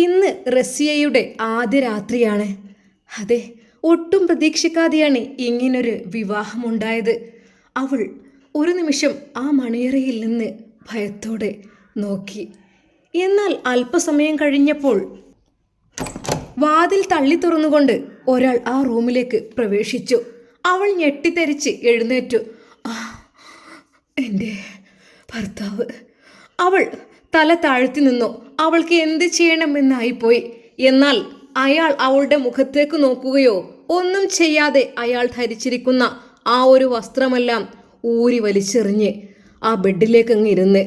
ഇന്ന് റസിയയുടെ ആദ്യ രാത്രിയാണ്. അതെ, ഒട്ടും പ്രതീക്ഷിക്കാതെയാണ് ഇങ്ങനൊരു വിവാഹമുണ്ടായത്. അവൾ ഒരു നിമിഷം ആ മണിയറയിൽ നിന്ന് ഭയത്തോടെ നോക്കി. എന്നാൽ അല്പസമയം കഴിഞ്ഞപ്പോൾ വാതിൽ തള്ളി തുറന്നുകൊണ്ട് ഒരാൾ ആ റൂമിലേക്ക് പ്രവേശിച്ചു. അവൾ ഞെട്ടിത്തെറിച്ച് എഴുന്നേറ്റു. ആ, എൻ്റെ ഭർത്താവ്. അവൾ തല താഴ്ത്തി നിന്നു. അവൾക്ക് എന്ത് ചെയ്യണമെന്നായിപ്പോയി. എന്നാൽ അയാൾ അവളുടെ മുഖത്തേക്ക് നോക്കുകയോ ഒന്നും ചെയ്യാതെ അയാൾ ധരിച്ചിരിക്കുന്ന ആ ഒരു വസ്ത്രമെല്ലാം ഊരി വലിച്ചെറിഞ്ഞ് ആ ബെഡിലേക്ക് അങ്ങ് ഇരുന്ന്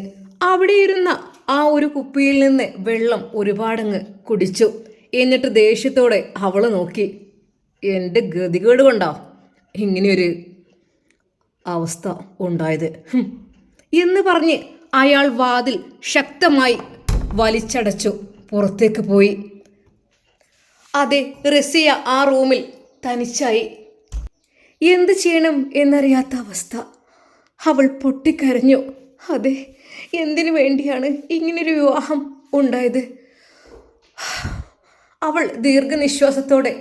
അവിടെ ഇരുന്ന ആ ഒരു കുപ്പിയിൽ നിന്ന് വെള്ളം ഒരുപാടങ്ങ് കുടിച്ചു. എന്നിട്ട് ദേഷ്യത്തോടെ അവൾ നോക്കി. എൻ്റെ ഗതികേട് കൊണ്ടാ ഇങ്ങനെയൊരു അവസ്ഥ ഉണ്ടായത് എന്ന് പറഞ്ഞ് അയാൾ വാതിൽ ശക്തമായി വലിച്ചടച്ചു പുറത്തേക്ക് പോയി. അതെ, റസിയ ആ റൂമിൽ തനിച്ചായി. എന്ത് ചെയ്യണം എന്നറിയാത്ത അവസ്ഥ. അവൾ പൊട്ടിക്കരഞ്ഞു. അതെ, എന്തിനു വേണ്ടിയാണ് ഇങ്ങനൊരു വിവാഹം ഉണ്ടായത്? അവൾ ദീർഘനിശ്വാസത്തോടെ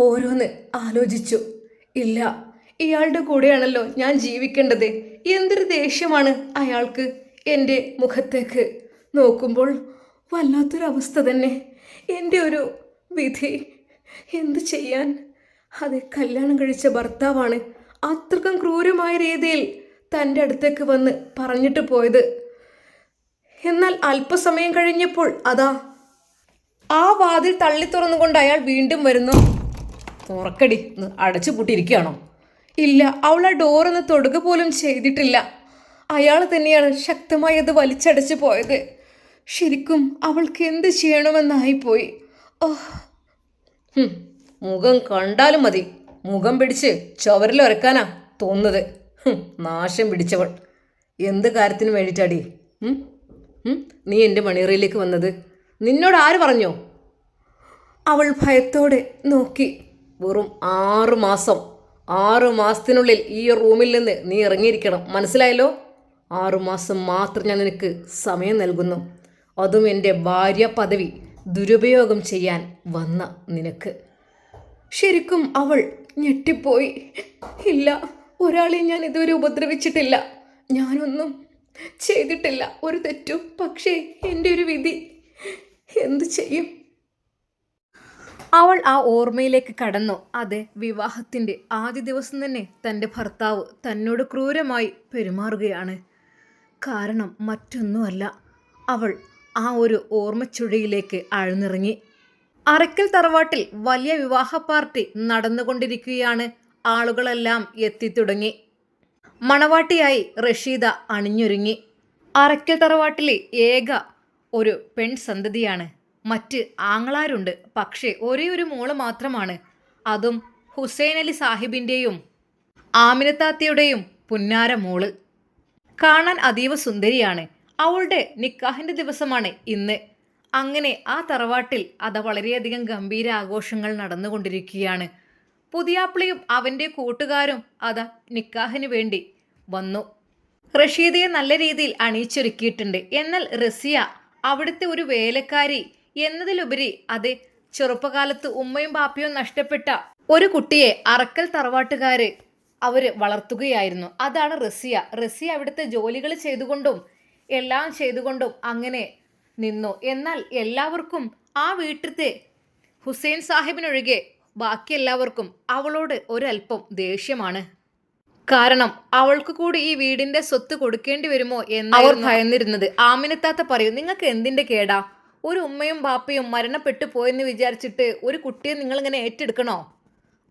ഓരോന്ന് ആലോചിച്ചു. ഇല്ല, ഇയാളുടെ കൂടെയാണല്ലോ ഞാൻ ജീവിക്കേണ്ടത്. എന്തൊരു ദേഷ്യമാണ് അയാൾക്ക് എൻ്റെ മുഖത്തേക്ക് നോക്കുമ്പോൾ. വല്ലാത്തൊരവസ്ഥ തന്നെ. എൻ്റെ ഒരു വിധി. എന്തു ചെയ്യാൻ? അതെ, കല്യാണം കഴിച്ച ഭർത്താവാണ് അത്രക്കും ക്രൂരമായ രീതിയിൽ തൻ്റെ അടുത്തേക്ക് വന്ന് പറഞ്ഞിട്ട് പോയത്. എന്നാൽ അല്പസമയം കഴിഞ്ഞപ്പോൾ അതാ ആ വാതിൽ തള്ളി തുറന്നുകൊണ്ട് അയാൾ വീണ്ടും വരുന്നു. തുറക്കടി, അടച്ചു പൂട്ടിയിരിക്കുകയാണോ? ഇല്ല, അവൾ ആ ഡോറൊന്ന് തൊടുക പോലും ചെയ്തിട്ടില്ല. അയാൾ തന്നെയാണ് ശക്തമായി അത് വലിച്ചടച്ചു പോയത്. ശരിക്കും അവൾക്ക് എന്ത് ചെയ്യണമെന്നായിപ്പോയി. മുഖം കണ്ടാലും മതി, മുഖം പിടിച്ച് ചുവരിലൊരക്കാനാ തോന്നുന്നത്. നാശം പിടിച്ചവൾ. എന്ത് കാര്യത്തിന് വേണ്ടിയിട്ടാടി നീ എൻ്റെ മണിയറയിലേക്ക് വന്നത്? നിന്നോട് ആര് പറഞ്ഞോ? അവൾ ഭയത്തോടെ നോക്കി. വെറും 6 മാസം. 6 മാസത്തിനുള്ളിൽ ഈ റൂമിൽ നിന്ന് നീ ഇറങ്ങിയിരിക്കണം, മനസ്സിലായല്ലോ? 6 മാസം മാത്രം ഞാൻ നിനക്ക് സമയം നൽകുന്നു. അതും എൻ്റെ ഭാര്യ പദവി ദുരുപയോഗം ചെയ്യാൻ വന്ന നിനക്ക്. ശരിക്കും അവൾ ഞെട്ടിപ്പോയി. ഇല്ല, ഒരാളെയും ഞാൻ ഇതുവരെ ഉപദ്രവിച്ചിട്ടില്ല. ഞാനൊന്നും ചെയ്തിട്ടില്ല, ഒരു തെറ്റും. പക്ഷേ എൻ്റെ ഒരു വിധി. എന്തു ചെയ്യും? അവൾ ആ ഓർമ്മയിലേക്ക് കടന്നു. അത് വിവാഹത്തിൻ്റെ ആദ്യ ദിവസം തന്നെ തൻ്റെ ഭർത്താവ് തന്നോട് ക്രൂരമായി പെരുമാറുകയാണ്. കാരണം മറ്റൊന്നുമല്ല, അവൾ ആ ഒരു ഓർമ്മച്ചുഴിയിലേക്ക് ആഴ്ന്നിറങ്ങി. അറയ്ക്കൽ തറവാട്ടിൽ വലിയ വിവാഹ പാർട്ടി നടന്നുകൊണ്ടിരിക്കുകയാണ്. ആളുകളെല്ലാം എത്തിത്തുടങ്ങി. മണവാട്ടിയായി റഷീദ അണിഞ്ഞൊരുങ്ങി. അറയ്ക്കൽ തറവാട്ടിലെ ഏക ഒരു പെൺസന്തതിയാണ്. മറ്റ് ആങ്ങളാരുണ്ട്, പക്ഷേ ഒരേ ഒരു മോള് മാത്രമാണ്. അതും ഹുസൈൻ അലി സാഹിബിൻ്റെയും ആമിനത്താത്തയുടെയും പുന്നാര മോള്. കാണാൻ അതീവ സുന്ദരിയാണ്. അവളുടെ നിക്കാഹിൻ്റെ ദിവസമാണ് ഇന്ന്. അങ്ങനെ ആ തറവാട്ടിൽ അത് വളരെയധികം ഗംഭീര ആഘോഷങ്ങൾ നടന്നുകൊണ്ടിരിക്കുകയാണ്. പുതിയാപ്പിളയും അവൻ്റെ കൂട്ടുകാരും അതാ നിക്കാഹിന് വേണ്ടി വന്നു. റഷീദയെ നല്ല രീതിയിൽ അണിയിച്ചൊരുക്കിയിട്ടുണ്ട്. എന്നാൽ റസിയ അവിടുത്തെ ഒരു വേലക്കാരി എന്നതിലുപരി അത് ചെറുപ്പകാലത്ത് ഉമ്മയും ബാപ്പയും നഷ്ടപ്പെട്ട ഒരു കുട്ടിയെ അറക്കൽ തറവാട്ടുകാര് അവര് വളർത്തുകയായിരുന്നു. അതാണ് റസിയ. റസിയ അവിടുത്തെ ജോലികൾ ചെയ്തുകൊണ്ടും എല്ലാം ചെയ്തുകൊണ്ടും അങ്ങനെ നിന്നു. എന്നാൽ എല്ലാവർക്കും ആ വീട്ടിലത്തെ ഹുസൈൻ സാഹിബിനൊഴികെ ബാക്കി എല്ലാവർക്കും അവളോട് ഒരല്പം ദേഷ്യമാണ്. കാരണം അവൾക്ക് കൂടി ഈ വീടിന്റെ സ്വത്ത് കൊടുക്കേണ്ടി വരുമോ എന്ന് അവർ ഭയന്നിരുന്നത്. ആമിനത്താത്ത പറയും, നിങ്ങൾക്ക് എന്തിന്റെ കേടാ? ഒരു ഉമ്മയും ബാപ്പയും മരണപ്പെട്ടു പോയെന്ന് വിചാരിച്ചിട്ട് ഒരു കുട്ടിയെ നിങ്ങളിങ്ങനെ ഏറ്റെടുക്കണോ?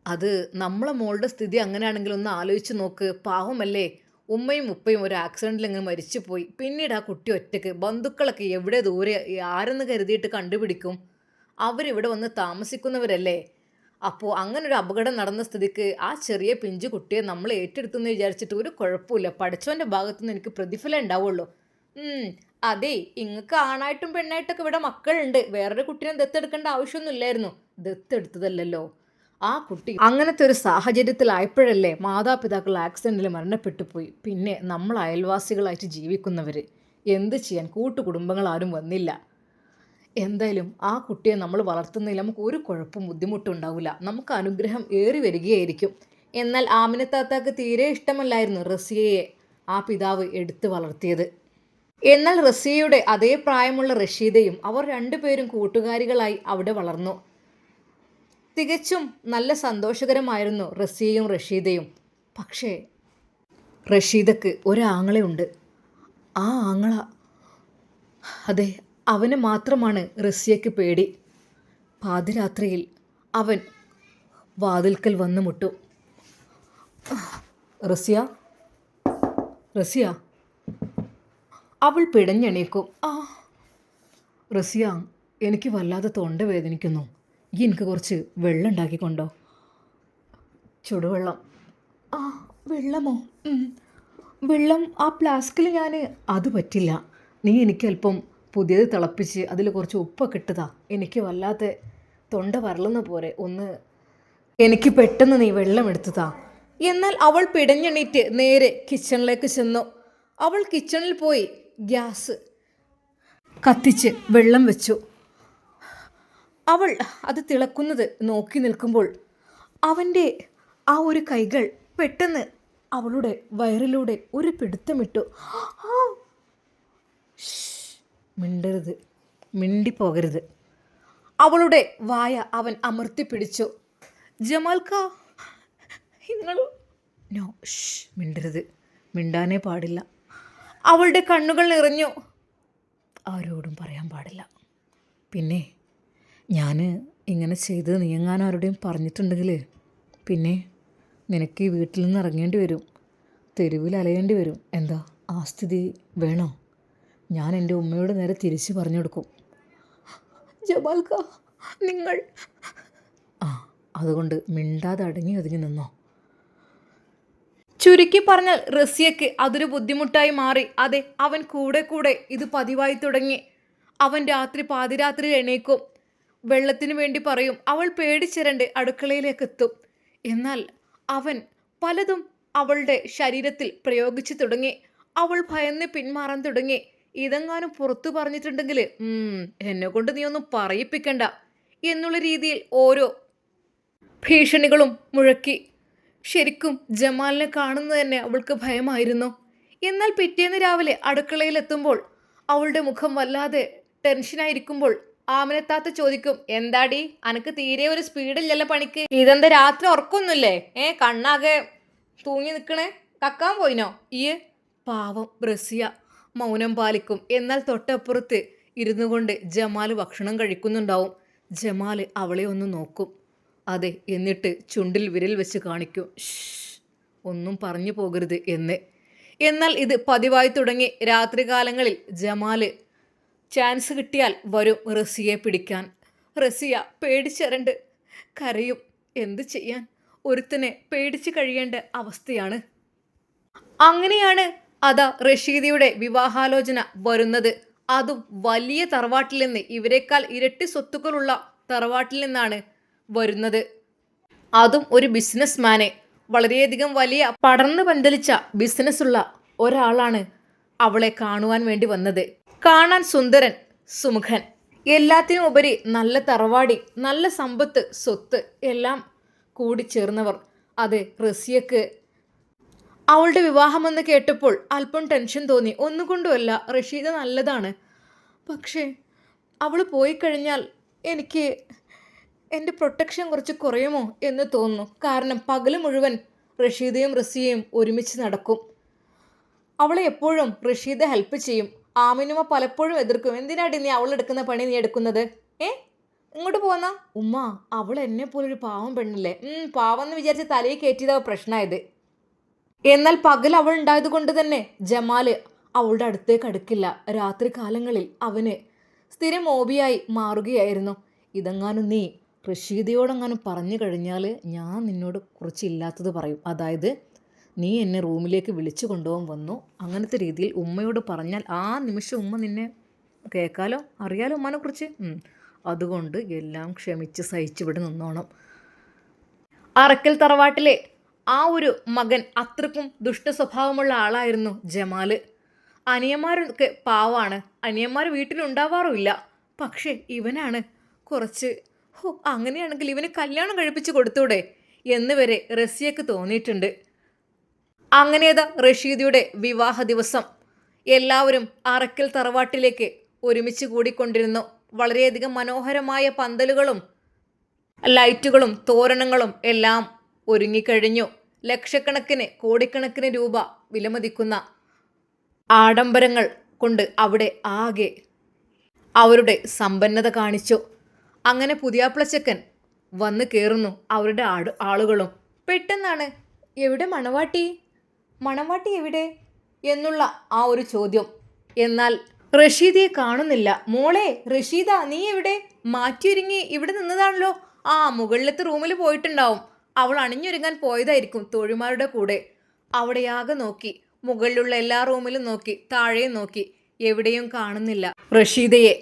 അത് നമ്മളെ മോളുടെ സ്ഥിതി അങ്ങനെയാണെങ്കിൽ ഒന്ന് ആലോചിച്ച് നോക്ക്. പാവമല്ലേ, ഉമ്മയും ഉപ്പയും ഒരു ആക്സിഡൻറ്റിൽ ഇങ്ങനെ മരിച്ചു പോയി. പിന്നീട് ആ കുട്ടി ഒറ്റയ്ക്ക്. ബന്ധുക്കളൊക്കെ എവിടെ ദൂരെ ആരെന്ന് കരുതിയിട്ട് കണ്ടുപിടിക്കും? അവരിവിടെ വന്ന് താമസിക്കുന്നവരല്ലേ. അപ്പോൾ അങ്ങനൊരു അപകടം നടന്ന സ്ഥിതിക്ക് ആ ചെറിയ പിഞ്ചു കുട്ടിയെ നമ്മൾ ഏറ്റെടുത്തെന്ന് വിചാരിച്ചിട്ട് ഒരു കുഴപ്പമില്ല. പഠിച്ചവൻ്റെ ഭാഗത്തുനിന്ന് എനിക്ക് പ്രതിഫലം ഉണ്ടാവുള്ളൂ. അതെ, ഇങ്ങക്ക് ആണായിട്ടും പെണ്ണായിട്ടൊക്കെ ഇവിടെ മക്കളുണ്ട്. വേറൊരു കുട്ടീനെ ദത്തെടുക്കേണ്ട ആവശ്യമൊന്നുമില്ലായിരുന്നു. ദത്തെടുത്തതല്ലല്ലോ ആ കുട്ടി. അങ്ങനത്തെ ഒരു സാഹചര്യത്തിലായപ്പോഴല്ലേ മാതാപിതാക്കൾ ആക്സിഡൻറ്റിൽ മരണപ്പെട്ടു പോയി. പിന്നെ നമ്മൾ അയൽവാസികളായിട്ട് ജീവിക്കുന്നവർ എന്ത് ചെയ്യാൻ? കൂട്ടുകുടുംബങ്ങൾ ആരും വന്നില്ല. എന്തായാലും ആ കുട്ടിയെ നമ്മൾ വളർത്തുന്നതിൽ നമുക്ക് ഒരു കുഴപ്പം ബുദ്ധിമുട്ടും ഉണ്ടാവില്ല. നമുക്ക് അനുഗ്രഹം ഏറി വരികയായിരിക്കും. എന്നാൽ ആമിനത്താത്താക്ക് തീരെ ഇഷ്ടമല്ലായിരുന്നു റസിയയെ ആ പിതാവ് എടുത്തു വളർത്തിയത്. എന്നാൽ റസിയയുടെ അതേ പ്രായമുള്ള റഷീദയും അവർ രണ്ടുപേരും കൂട്ടുകാരികളായി അവിടെ വളർന്നു. തികച്ചും നല്ല സന്തോഷകരമായിരുന്നു റസിയയും റഷീദയും. പക്ഷേ റഷീദക്ക് ഒരാങ്ങളയുണ്ട്. ആ ആങ്ങള, അതെ, അവന് മാത്രമാണ് റസിയയ്ക്ക് പേടി. പാതിരാത്രിയിൽ അവൻ വാതിൽക്കൽ വന്നു മുട്ടും. റസിയ, റസിയ. അവൾ പിടഞ്ഞെണീക്കും. റസിയ, എനിക്ക് വല്ലാതെ തൊണ്ട വേദനിക്കുന്നു. ഈ എനിക്ക് കുറച്ച് വെള്ളം ഉണ്ടാക്കിക്കൊണ്ടോ? ചുടുവെള്ളം? വെള്ളമോ? വെള്ളം ആ ഫ്ലാസ്കിൽ അത് പറ്റില്ല. നീ എനിക്ക് അല്പം പുതിയത് തിളപ്പിച്ച് അതിൽ കുറച്ച് ഉപ്പൊക്കെ ഇട്ടതാ. എനിക്ക് വല്ലാതെ തൊണ്ട വരളുന്ന പോലെ ഒന്ന് എനിക്ക് പെട്ടെന്ന് നീ വെള്ളം എടുത്തതാ. എന്നാൽ അവൾ പിടഞ്ഞെണീറ്റ് നേരെ കിച്ചണിലേക്ക് ചെന്നു. അവൾ കിച്ചണിൽ പോയി ഗ്യാസ് കത്തിച്ച് വെള്ളം വെച്ചു. അവൾ അത് തിളക്കുന്നത് നോക്കി നിൽക്കുമ്പോൾ അവൻ്റെ ആ ഒരു കൈകൾ പെട്ടെന്ന് അവളുടെ വയറിലൂടെ ഒരു പിടുത്തമിട്ടു. മിണ്ടരുത്, മിണ്ടിപ്പോകരുത്. അവളുടെ വായ അവൻ അമർത്തി പിടിച്ചു. ജമാൽക്ക, നിങ്ങൾ നോ, മിണ്ടരുത്, മിണ്ടാനേ പാടില്ല. അവളുടെ കണ്ണുകൾ നിറഞ്ഞു. ആരോടും പറയാൻ പാടില്ല. പിന്നെ ഞാൻ ഇങ്ങനെ ചെയ്ത് നീങ്ങാൻ ആരോടെയും പറഞ്ഞിട്ടുണ്ടെങ്കിൽ പിന്നെ നിനക്ക് ഈ വീട്ടിൽ നിന്ന് ഇറങ്ങേണ്ടി വരും, തെരുവിൽ അലയേണ്ടി വരും. എന്താ ആ സ്ഥിതി വേണോ? ഞാൻ എൻ്റെ ഉമ്മയോട് നേരെ തിരിച്ച് പറഞ്ഞു കൊടുക്കും. ജമാൽക്ക, നിങ്ങൾ അതുകൊണ്ട് മിണ്ടാതെ അടങ്ങി ഒതുങ്ങി നിന്നോ. ചുരുക്കി പറഞ്ഞാൽ റസിയയ്ക്ക് അതൊരു ബുദ്ധിമുട്ടായി മാറി. അതെ, അവൻ കൂടെ കൂടെ ഇത് പതിവായി തുടങ്ങി. അവൻ പാതിരാത്രി എണീക്കും, വെള്ളത്തിന് വേണ്ടി പറയും. അവൾ പേടിച്ചിരണ്ട് അടുക്കളയിലേക്ക് എത്തും. എന്നാൽ അവൻ പലതും അവളുടെ ശരീരത്തിൽ പ്രയോഗിച്ചു തുടങ്ങി. അവൾ ഭയന്ന് പിന്മാറാൻ തുടങ്ങി. ഇതെങ്ങാനും പുറത്തു പറഞ്ഞിട്ടുണ്ടെങ്കിൽ എന്നെ കൊണ്ട് നീ ഒന്നും പറയിപ്പിക്കണ്ട എന്നുള്ള രീതിയിൽ ഓരോ ഭീഷണികളും മുഴക്കി. ശരിക്കും ജമാലിനെ കാണുന്നത് തന്നെ അവൾക്ക് ഭയമായിരുന്നു. എന്നാൽ പിറ്റേന്ന് രാവിലെ അടുക്കളയിലെത്തുമ്പോൾ അവളുടെ മുഖം വല്ലാതെ ടെൻഷനായിരിക്കുമ്പോൾ ആമിനത്താത്ത ചോദിക്കും, എന്താടി അനക്ക് തീരെ ഒരു സ്പീഡില്ലല്ലോ പണിക്ക്? ഇതെന്താ രാത്രി ഉറക്കൊന്നുമില്ലേ? കണ്ണാകെ തൂങ്ങി നിൽക്കണേ, കക്കാൻ പോയിനോ ഈ? പാവം റസിയ മൗനം പാലിക്കും. എന്നാൽ തൊട്ടപ്പുറത്ത് ഇരുന്നു കൊണ്ട് ജമാൽ ഭക്ഷണം കഴിക്കുന്നുണ്ടാവും. ജമാൽ അവളെ ഒന്ന് നോക്കും. അതെ, എന്നിട്ട് ചുണ്ടിൽ വിരൽ വെച്ച് കാണിക്കും, ഒന്നും പറഞ്ഞു പോകരുത് എന്ന്. എന്നാൽ ഇത് പതിവായി തുടങ്ങി. രാത്രികാലങ്ങളിൽ ജമാൽ ചാൻസ് കിട്ടിയാൽ വരും റസിയെ പിടിക്കാൻ. റസിയ പേടിച്ചരണ്ട് കരയും. എന്ത് ചെയ്യാൻ, ഒരുത്തനെ പേടിച്ച് കഴിയേണ്ട അവസ്ഥയാണ്. അങ്ങനെയാണ് അതാ റഷീദയുടെ വിവാഹാലോചന വരുന്നത്. അതും വലിയ തറവാട്ടിൽ നിന്ന്, ഇവരെക്കാൾ ഇരട്ടി സ്വത്തുക്കളുള്ള തറവാട്ടിൽ നിന്നാണ് വരുന്നത്. അതും ഒരു ബിസിനസ്മാനെ, വളരെയധികം വലിയ പടർന്നു പന്തലിച്ച ബിസിനസ്സുള്ള ഒരാളാണ് അവളെ കാണുവാൻ വേണ്ടി വന്നത്. കാണാൻ സുന്ദരൻ, സുമുഖൻ, എല്ലാത്തിനും ഉപരി നല്ല തറവാടി, നല്ല സമ്പത്ത്, സ്വത്ത് എല്ലാം കൂടിച്ചേർന്നവർ. അതെ, റസിയക്ക് അവളുടെ വിവാഹമെന്ന് കേട്ടപ്പോൾ അല്പം ടെൻഷൻ തോന്നി. ഒന്നുകൊണ്ടുമല്ല, റഷീദ നല്ലതാണ്. പക്ഷേ അവൾ പോയി കഴിഞ്ഞാൽ എനിക്ക് എൻ്റെ പ്രൊട്ടക്ഷൻ കുറച്ച് കുറയുമോ എന്ന് തോന്നുന്നു. കാരണം പകൽ മുഴുവൻ റഷീദയും റസിയയും ഒരുമിച്ച് നടക്കും. അവളെ എപ്പോഴും റഷീദ ഹെൽപ്പ് ചെയ്യും. ആമിനുമ പലപ്പോഴും എതിർക്കും, എന്തിനാടി നീ അവളെടുക്കുന്ന പണി നീ എടുക്കുന്നത്? ഇങ്ങോട്ട് പോന്നാ ഉമ്മ, അവൾ എന്നെ പോലൊരു പാവം പെണ്ണില്ലേ. പാവം എന്ന് വിചാരിച്ച് തലയിൽ കയറ്റിയതാ പ്രശ്നമായത്. എന്നാൽ പകൽ അവൾ ഉണ്ടായത് കൊണ്ട് തന്നെ ജമാൽ അവളുടെ അടുത്തേക്ക് അടുക്കില്ല. രാത്രി കാലങ്ങളിൽ അവന് സ്ഥിരം ഹോബിയായി മാറുകയായിരുന്നു. ഇതെങ്ങാനും നീ റഷീദയോടെങ്ങാനും പറഞ്ഞു കഴിഞ്ഞാൽ ഞാൻ നിന്നോട് കുറച്ചില്ലാത്തത് പറയും. അതായത് നീ എന്നെ റൂമിലേക്ക് വിളിച്ചു കൊണ്ടുപോകാൻ വന്നു, അങ്ങനത്തെ രീതിയിൽ ഉമ്മയോട് പറഞ്ഞാൽ ആ നിമിഷം ഉമ്മ നിന്നെ കേൾക്കാലോ, അറിയാലോ ഉമ്മനെ കുറിച്ച്. അതുകൊണ്ട് എല്ലാം ക്ഷമിച്ച് സഹിച്ചിവിടെ നിന്നോണം. അറക്കൽ തറവാട്ടിലെ ആ ഒരു മകൻ അത്രക്കും ദുഷ്ട സ്വഭാവമുള്ള ആളായിരുന്നു ജമാൽ. അനിയന്മാരൊക്കെ പാവാണ്, അനിയന്മാർ വീട്ടിലുണ്ടാവാറുമില്ല. പക്ഷേ ഇവനാണ് കുറച്ച് അങ്ങനെയാണെങ്കിൽ ഇവന് കല്യാണം കഴിപ്പിച്ച് കൊടുത്തൂടെ എന്ന് വരെ റസിയക്ക് തോന്നിയിട്ടുണ്ട്. അങ്ങനെയതാ റഷീദയുടെ വിവാഹ ദിവസം. എല്ലാവരും അറക്കൽ തറവാട്ടിലേക്ക് ഒരുമിച്ച് കൂടിക്കൊണ്ടിരുന്നു. വളരെയധികം മനോഹരമായ പന്തലുകളും ലൈറ്റുകളും തോരണങ്ങളും എല്ലാം ഒരുങ്ങിക്കഴിഞ്ഞു. ലക്ഷക്കണക്കിന് കോടിക്കണക്കിന് രൂപ വിലമതിക്കുന്ന ആഡംബരങ്ങൾ കൊണ്ട് അവിടെ ആകെ അവരുടെ സമ്പന്നത കാണിച്ചു. അങ്ങനെ പുതിയാപ്ലച്ചക്കൻ വന്ന് കയറുന്നു. അവരുടെ ആളുകളും പെട്ടെന്നാണ് എവിടെ മണവാട്ടി, മണവാട്ടി എവിടെ എന്നുള്ള ആ ഒരു ചോദ്യം. എന്നാൽ റഷീദയെ കാണുന്നില്ല. മോളെ റഷീദ, നീ എവിടെ? മാറ്റിയൊരുങ്ങി ഇവിടെ നിന്നതാണല്ലോ. ആ മുകളിലത്തെ റൂമിൽ പോയിട്ടുണ്ടാവും. അവൾ അണിഞ്ഞൊരുങ്ങാൻ പോയതായിരിക്കും തോഴിമാരുടെ കൂടെ. അവിടെയാകെ നോക്കി, മുകളിലുള്ള എല്ലാ റൂമിലും നോക്കി, താഴെയും നോക്കി, എവിടെയും കാണുന്നില്ല റഷീദയെ.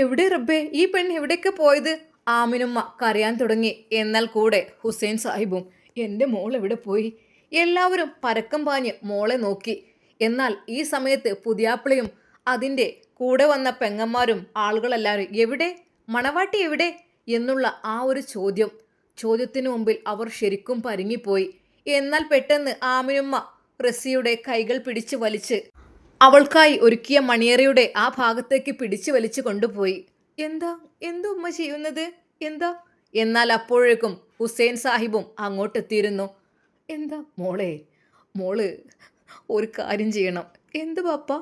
എവിടെ റബ്ബേ, ഈ പെണ്ണ് എവിടേക്ക് പോയത്? ആമിനുമ്മ കരയാൻ തുടങ്ങി. എന്നാൽ കൂടെ ഹുസൈൻ സാഹിബും എൻ്റെ മോൾ എവിടെ പോയി? എല്ലാവരും പരക്കം പാഞ്ഞ് മോളെ നോക്കി. എന്നാൽ ഈ സമയത്ത് പുതിയാപ്പിളയും അതിൻ്റെ കൂടെ വന്ന പെങ്ങന്മാരും ആളുകളെല്ലാവരും എവിടെ, മണവാട്ടി എവിടെ എന്നുള്ള ആ ഒരു ചോദ്യത്തിനു മുമ്പിൽ അവർ ശരിക്കും പരുങ്ങിപ്പോയി. എന്നാൽ പെട്ടെന്ന് ആമിനുമ്മ റസിയുടെ കൈകൾ പിടിച്ചു വലിച്ച് അവൾക്കായി ഒരുക്കിയ മണിയറയുടെ ആ ഭാഗത്തേക്ക് പിടിച്ചു വലിച്ചു കൊണ്ടുപോയി. എന്താ ഉമ്മ ചെയ്യുന്നത്? എന്താ? എന്നാൽ അപ്പോഴേക്കും ഹുസൈൻ സാഹിബും അങ്ങോട്ടെത്തിയിരുന്നു. എന്താ മോള് ഒരു കാര്യം ചെയ്യണം. എന്ത് പാപ്പ?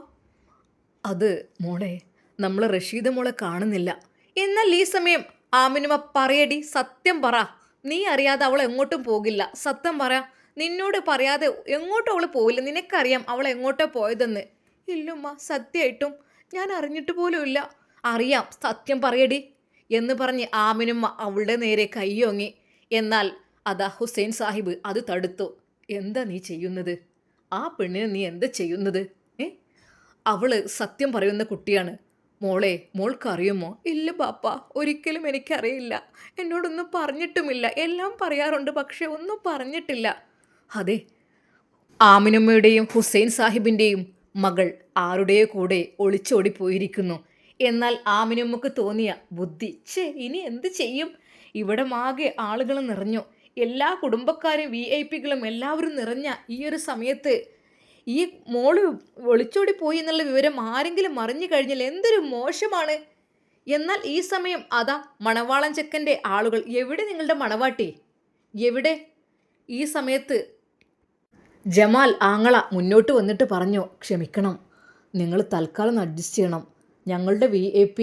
അത് മോളെ, നമ്മൾ റഷീദ മോളെ കാണുന്നില്ല. എന്നാൽ ഈ സമയം ആമിനുമ പറയടി, സത്യം പറ. നീ അറിയാതെ അവൾ എങ്ങോട്ടും പോകില്ല. സത്യം പറ. നിന്നോട് പറയാതെ എങ്ങോട്ടും അവൾ പോവില്ല. നിനക്കറിയാം അവൾ എങ്ങോട്ടാ പോയതെന്ന്. ഇല്ലുമ്മ, സത്യമായിട്ടും ഞാൻ അറിഞ്ഞിട്ട് പോലും ഇല്ല. അറിയാം, സത്യം പറയടി എന്ന് പറഞ്ഞ് ആമിനുമ്മ അവളുടെ നേരെ കൈയൊങ്ങി. എന്നാൽ അതാ ഹുസൈൻ സാഹിബ് അത് തടുത്തു. എന്താ നീ ചെയ്യുന്നത്? ആ പെണ്ണിന് നീ എന്താ ചെയ്യുന്നത്? അവള് സത്യം പറയുന്ന കുട്ടിയാണ്. മോൾക്കറിയുമോ? ഇല്ല ബാപ്പ, ഒരിക്കലും എനിക്കറിയില്ല. എന്നോടൊന്നും പറഞ്ഞിട്ടുമില്ല. എല്ലാം പറയാറുണ്ട്, പക്ഷെ ഒന്നും പറഞ്ഞിട്ടില്ല. അതെ, ആമിനുമ്മയുടെയും ഹുസൈൻ സാഹിബിൻ്റെയും മകൾ ആരുടെയോ കൂടെ ഒളിച്ചോടി പോയിരിക്കുന്നു. എന്നാൽ ആമിനുമ്മക്ക് തോന്നിയ ബുദ്ധി, ഇനി എന്ത് ചെയ്യും? ഇവിടെ ആകെ ആളുകൾ നിറഞ്ഞു. എല്ലാ കുടുംബക്കാരും VIP-കളും എല്ലാവരും നിറഞ്ഞ ഈ ഒരു സമയത്ത് ഈ മോള് ഒളിച്ചോടി പോയി എന്നുള്ള വിവരം ആരെങ്കിലും അറിഞ്ഞു കഴിഞ്ഞാൽ എന്തൊരു മോശമാണ്. എന്നാൽ ഈ സമയം അതാ മണവാളൻ ചെക്കൻ്റെ ആളുകൾ, എവിടെ നിങ്ങളുടെ മണവാട്ടി എവിടെ? ഈ സമയത്ത് ജമാൽ ആങ്ങള മുന്നോട്ട് വന്നിട്ട് പറഞ്ഞു, ക്ഷമിക്കണം, നിങ്ങൾ തൽക്കാലം അഡ്ജസ്റ്റ് ചെയ്യണം. ഞങ്ങളുടെ VIP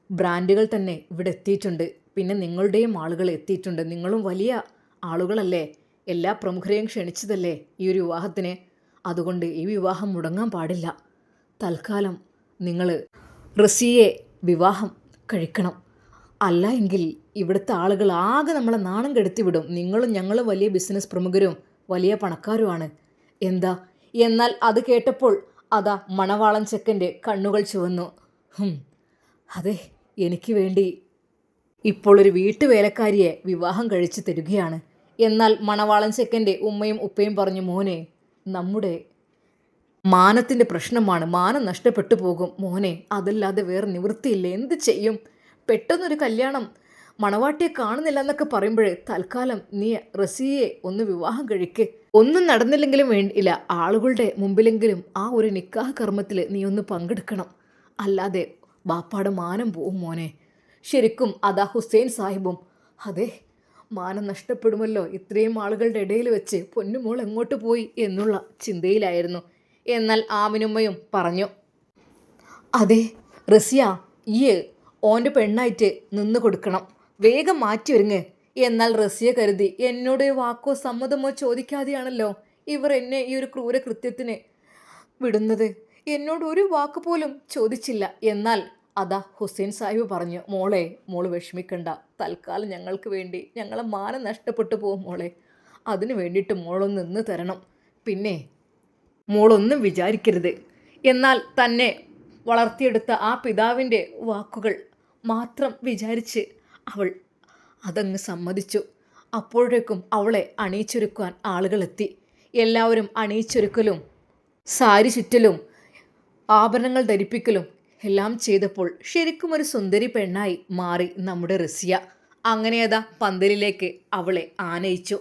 ബ്രാൻഡുകൾ തന്നെ ഇവിടെ എത്തിയിട്ടുണ്ട്. പിന്നെ നിങ്ങളുടെയും ആളുകൾ എത്തിയിട്ടുണ്ട്. നിങ്ങളും വലിയ ആളുകളല്ലേ, എല്ലാ പ്രമുഖരെയും ക്ഷണിച്ചതല്ലേ ഈ ഒരു വിവാഹത്തിന്. അതുകൊണ്ട് ഈ വിവാഹം മുടങ്ങാൻ പാടില്ല. തൽക്കാലം നിങ്ങൾ റസിയെ വിവാഹം കഴിക്കണം. അല്ല എങ്കിൽ ഇവിടുത്തെ ആളുകൾ ആകെ നമ്മളെ നാണം കെടുത്തി വിടും. നിങ്ങളും ഞങ്ങളും വലിയ ബിസിനസ് പ്രമുഖരും വലിയ പണക്കാരുമാണ്. എന്താ? എന്നാൽ അത് കേട്ടപ്പോൾ അതാ മണവാളൻ ചെക്കൻ്റെ കണ്ണുകൾ ചുവന്നു. അതെ, എനിക്ക് വേണ്ടി ഇപ്പോൾ ഒരു വീട്ടുവേലക്കാരിയെ വിവാഹം കഴിച്ചു തരികയാണ്. എന്നാൽ മണവാളൻ ചെക്കൻ്റെ ഉമ്മയും ഉപ്പയും പറഞ്ഞു, മോനെ, നമ്മുടെ മാനത്തിൻ്റെ പ്രശ്നമാണ്. മാനം നഷ്ടപ്പെട്ടു പോകും മോനെ. അതല്ലാതെ വേറെ നിവൃത്തിയില്ല. എന്ത് ചെയ്യും? പെട്ടെന്നൊരു കല്യാണം, മണവാട്ടിയെ കാണുന്നില്ല എന്നൊക്കെ പറയുമ്പോഴേ തൽക്കാലം നീ റസിയെ ഒന്ന് വിവാഹം കഴിക്ക്. ഒന്നും നടന്നില്ലെങ്കിലും വേണ്ടിയില്ല, ആളുകളുടെ മുമ്പിലെങ്കിലും ആ ഒരു നിക്കാഹ് കർമ്മത്തിൽ നീ ഒന്ന് പങ്കെടുക്കണം. അല്ലാതെ ബാപ്പാടെ മാനം പോവും മോനെ. ശരിക്കും അതാ ഹുസൈൻ സാഹിബും, അതെ, മാനം നഷ്ടപ്പെടുമല്ലോ ഇത്രയും ആളുകളുടെ ഇടയിൽ വെച്ച്, പൊന്നുമോൾ എങ്ങോട്ട് പോയി എന്നുള്ള ചിന്തയിലായിരുന്നു. എന്നാൽ ആമിനുമ്മയും പറഞ്ഞു, അതെ റസിയ, ഈ ഓൻ്റെ പെണ്ണായിട്ട് നിന്ന് കൊടുക്കണം, വേഗം മാറ്റി ഒരുങ്ങ്. എന്നാൽ റസിയ കരുതി, എന്നോട് വാക്കോ സമ്മതമോ ചോദിക്കാതെയാണല്ലോ ഇവർ എന്നെ ഈ ഒരു ക്രൂരകൃത്യത്തിന് വിടുന്നത്. എന്നോട് ഒരു വാക്ക് പോലും ചോദിച്ചില്ല. എന്നാൽ അതാ ഹുസൈൻ സാഹിബ് പറഞ്ഞു, മോള് വിഷമിക്കണ്ട. തൽക്കാലം ഞങ്ങൾക്ക് വേണ്ടി ഞങ്ങളെ മാനം നഷ്ടപ്പെട്ടു പോകും മോളെ. അതിനു വേണ്ടിയിട്ട് മോളൊന്ന് നിന്ന് തരണം. പിന്നെ മോളൊന്നും വിചാരിക്കരുത്. എന്നാൽ തന്നെ വളർത്തിയെടുത്ത ആ പിതാവിൻ്റെ വാക്കുകൾ മാത്രം വിചാരിച്ച് അവൾ അതങ്ങ് സമ്മതിച്ചു. അപ്പോഴേക്കും അവളെ അണിയിച്ചൊരുക്കാൻ ആളുകളെത്തി. എല്ലാവരും അണിയിച്ചൊരുക്കലും സാരി ചുറ്റലും ആഭരണങ്ങൾ ധരിപ്പിക്കലും എല്ലാം ചെയ്തപ്പോൾ ശരിക്കും ഒരു സുന്ദരി പെണ്ണായി മാറി നമ്മുടെ റസിയ. അങ്ങനെയതാ പന്തലിലേക്ക് അവളെ ആനയിച്ചു.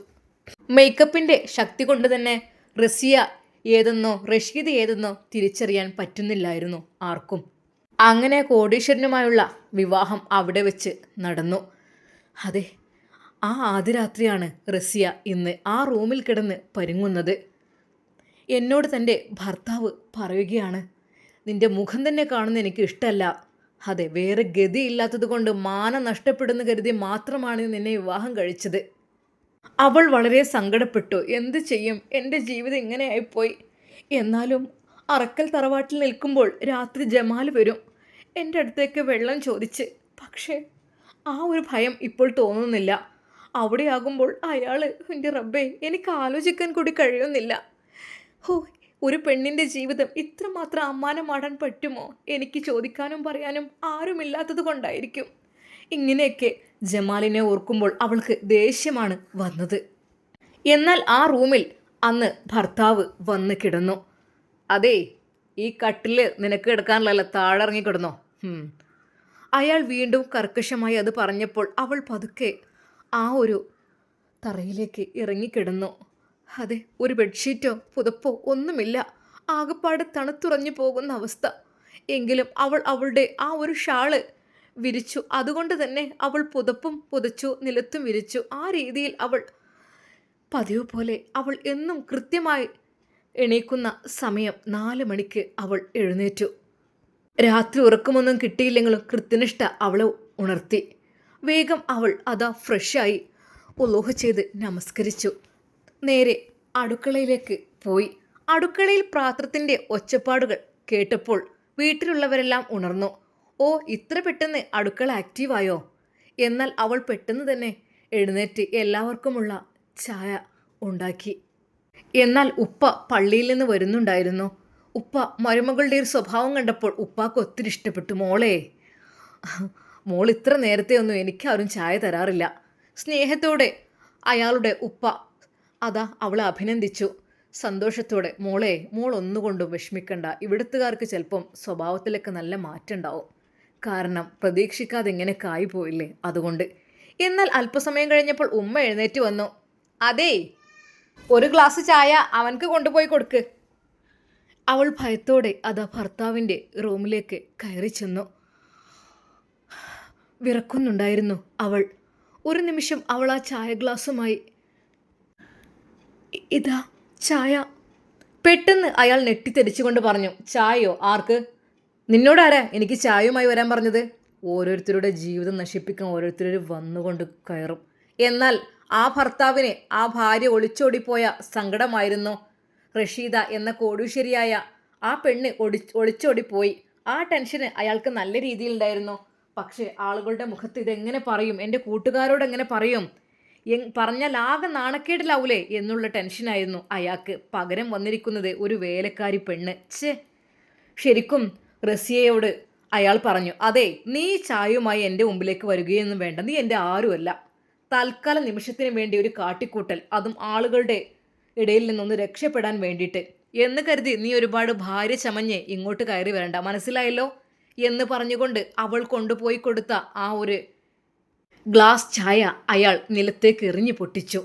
മേക്കപ്പിൻ്റെ ശക്തി കൊണ്ട് തന്നെ റസിയ ഏതെന്നോ റഷീദ് ഏതെന്നോ തിരിച്ചറിയാൻ പറ്റുന്നില്ലായിരുന്നു ആർക്കും. അങ്ങനെ കോടീശ്വരനുമായുള്ള വിവാഹം അവിടെ വെച്ച് നടന്നു. അതെ, ആ ആദ്യരാത്രിയാണ് റസിയ ഇന്ന് ആ റൂമിൽ കിടന്ന് പരുങ്ങുന്നത്. എന്നോട് തൻ്റെ ഭർത്താവ് പറയുകയാണ്, നിന്റെ മുഖം തന്നെ കാണുന്ന എനിക്ക് ഇഷ്ടമല്ല. അതെ, വേറെ ഗതിയില്ലാത്തത് കൊണ്ട് മാനം നഷ്ടപ്പെടുന്ന കരുതി മാത്രമാണ് നിന്നെ വിവാഹം കഴിച്ചത്. അവൾ വളരെ സങ്കടപ്പെട്ടു. എന്ത് ചെയ്യും, എൻ്റെ ജീവിതം ഇങ്ങനെയായിപ്പോയി. എന്നാലും അറക്കൽ തറവാട്ടിൽ നിൽക്കുമ്പോൾ രാത്രി ജമാൽ വരും എൻ്റെ അടുത്തേക്ക് വെള്ളം ചോദിച്ച്. പക്ഷേ ആ ഒരു ഭയം ഇപ്പോൾ തോന്നുന്നില്ല. അവിടെയാകുമ്പോൾ അയാൾ, എൻ്റെ റബ്ബേ, എനിക്ക് ആലോചിക്കാൻ കൂടി കഴിയുന്നില്ല. ഹോ, ഒരു പെണ്ണിൻ്റെ ജീവിതം ഇത്രമാത്രം അമ്മാനമാടാൻ പറ്റുമോ? എനിക്ക് ചോദിക്കാനും പറയാനും ആരുമില്ലാത്തത് കൊണ്ടായിരിക്കും. ഇങ്ങനെയൊക്കെ ജമാലിനെ ഓർക്കുമ്പോൾ അവൾക്ക് ദേഷ്യമാണ് വന്നത്. എന്നാൽ ആ റൂമിൽ അന്ന് ഭർത്താവ് വന്ന് കിടന്നു. അതേ, ഈ കട്ടിൽ നിനക്ക് കിടക്കാനുള്ളതല്ല, താഴെ ഇറങ്ങി കിടന്നോ. അയാൾ വീണ്ടും കർക്കശമായി അത് പറഞ്ഞപ്പോൾ അവൾ പതുക്കെ ആ ഒരു തറയിലേക്ക് ഇറങ്ങിക്കിടന്നു. അതെ, ഒരു ബെഡ്ഷീറ്റോ പുതപ്പോ ഒന്നുമില്ല. ആകപ്പാട് തണുത്തുറഞ്ഞു പോകുന്ന അവസ്ഥ. എങ്കിലും അവൾ അവളുടെ ആ ഒരു ഷാള് വിരിച്ചു. അതുകൊണ്ട് തന്നെ അവൾ പുതപ്പും പുതച്ചു, നിലത്തും വിരിച്ചു. ആ രീതിയിൽ അവൾ പതിവ് പോലെ അവൾ എന്നും കൃത്യമായി എണീക്കുന്ന സമയം 4 മണിക്ക് അവൾ എഴുന്നേറ്റു. രാത്രി ഉറക്കമൊന്നും കിട്ടിയില്ലെങ്കിലും കൃത്യനിഷ്ഠ അവളെ ഉണർത്തി. വേഗം അവൾ അതാ ഫ്രഷായി ഉളൂഹ് ചെയ്ത് നമസ്കരിച്ചു. നേരെ അടുക്കളയിലേക്ക് പോയി. അടുക്കളയിൽ പാത്രത്തിൻ്റെ ഒച്ചപ്പാടുകൾ കേട്ടപ്പോൾ വീട്ടിലുള്ളവരെല്ലാം ഉണർന്നു. ഓ, ഇത്ര പെട്ടെന്ന് അടുക്കള ആക്റ്റീവായോ? എന്നാൽ അവൾ പെട്ടെന്ന് തന്നെ എഴുന്നേറ്റ് എല്ലാവർക്കുമുള്ള ചായ ഉണ്ടാക്കി. എന്നാൽ ഉപ്പ പള്ളിയിൽ നിന്ന് വരുന്നുണ്ടായിരുന്നു. ഉപ്പ മരുമകളുടെ ഒരു സ്വഭാവം കണ്ടപ്പോൾ ഉപ്പാക്ക് ഒത്തിരി ഇഷ്ടപ്പെട്ടു. മോൾ ഇത്ര നേരത്തെ ഒന്നും എനിക്കാരും ചായ തരാറില്ല. സ്നേഹത്തോടെ അയാളുടെ ഉപ്പ അതാ അവളെ അഭിനന്ദിച്ചു. സന്തോഷത്തോടെ, മോൾ ഒന്നുകൊണ്ടും വിഷമിക്കണ്ട. ഇവിടുത്തുകാർക്ക് ചിലപ്പം സ്വഭാവത്തിലൊക്കെ നല്ല മാറ്റം ഉണ്ടാവും. കാരണം പ്രതീക്ഷിക്കാതെ ഇങ്ങനെയൊക്കെ ആയിപ്പോയില്ലേ, അതുകൊണ്ട്. എന്നാൽ അല്പസമയം കഴിഞ്ഞപ്പോൾ ഉമ്മ എഴുന്നേറ്റ് വന്നു. അതേ, ഒരു ഗ്ലാസ് ചായ അവൻക്ക് കൊണ്ടുപോയി കൊടുക്ക്. അവൾ ഭയത്തോടെ അതാ ഭർത്താവിൻ്റെ റൂമിലേക്ക് കയറി ചെന്നു. വിറക്കുന്നുണ്ടായിരുന്നു അവൾ. ഒരു നിമിഷം അവൾ ആ ചായ ഗ്ലാസുമായി, ഇതാ ചായ. പെട്ടെന്ന് അയാൾ നെട്ടിത്തെരിച്ചുകൊണ്ട് പറഞ്ഞു, ചായയോ? ആർക്ക്? നിന്നോടാരാ എനിക്ക് ചായയുമായി വരാൻ പറഞ്ഞത്? ഓരോരുത്തരുടെ ജീവിതം നശിപ്പിക്കാൻ ഓരോരുത്തർ വന്നുകൊണ്ട് കയറും. എന്നാൽ ആ ഭർത്താവിന് ആ ഭാര്യ ഒളിച്ചോടിപ്പോയ സങ്കടമായിരുന്നു. റഷീദ എന്ന കോടീശ്വരിയായ ആ പെണ്ണ് ഒളിച്ചോടിപ്പോയി. ആ ടെൻഷന് അയാൾക്ക് നല്ല രീതിയിലുണ്ടായിരുന്നു. പക്ഷേ ആളുകളുടെ മുഖത്ത് ഇതെങ്ങനെ പറയും, എൻ്റെ കൂട്ടുകാരോട് എങ്ങനെ പറയും, പറഞ്ഞാൽ ആകെ നാണക്കേടിലാവൂലേ എന്നുള്ള ടെൻഷനായിരുന്നു അയാൾക്ക്. പകരം വന്നിരിക്കുന്നത് ഒരു വേലക്കാരി പെണ്ണ്. ശരിക്കും റസിയയോട് അയാൾ പറഞ്ഞു, അതെ, നീ ചായയുമായി എൻ്റെ മുമ്പിലേക്ക് വരികയൊന്നും വേണ്ട. നീ എൻ്റെ ആരുമല്ല. തൽക്കാല നിമിഷത്തിന് വേണ്ടി ഒരു കാട്ടിക്കൂട്ടൽ, അതും ആളുകളുടെ ഇടയിൽ നിന്നൊന്ന് രക്ഷപ്പെടാൻ വേണ്ടിയിട്ട് എന്ന് കരുതി നീ ഒരുപാട് ഭാര്യ ചമഞ്ഞ് ഇങ്ങോട്ട് കയറി വരണ്ട, മനസ്സിലായല്ലോ എന്ന് പറഞ്ഞുകൊണ്ട് അവൾ കൊണ്ടുപോയി കൊടുത്ത ആ ഒരു ഗ്ലാസ് ചായ അയാൾ നിലത്തേക്ക് എറിഞ്ഞു പൊട്ടിച്ചു.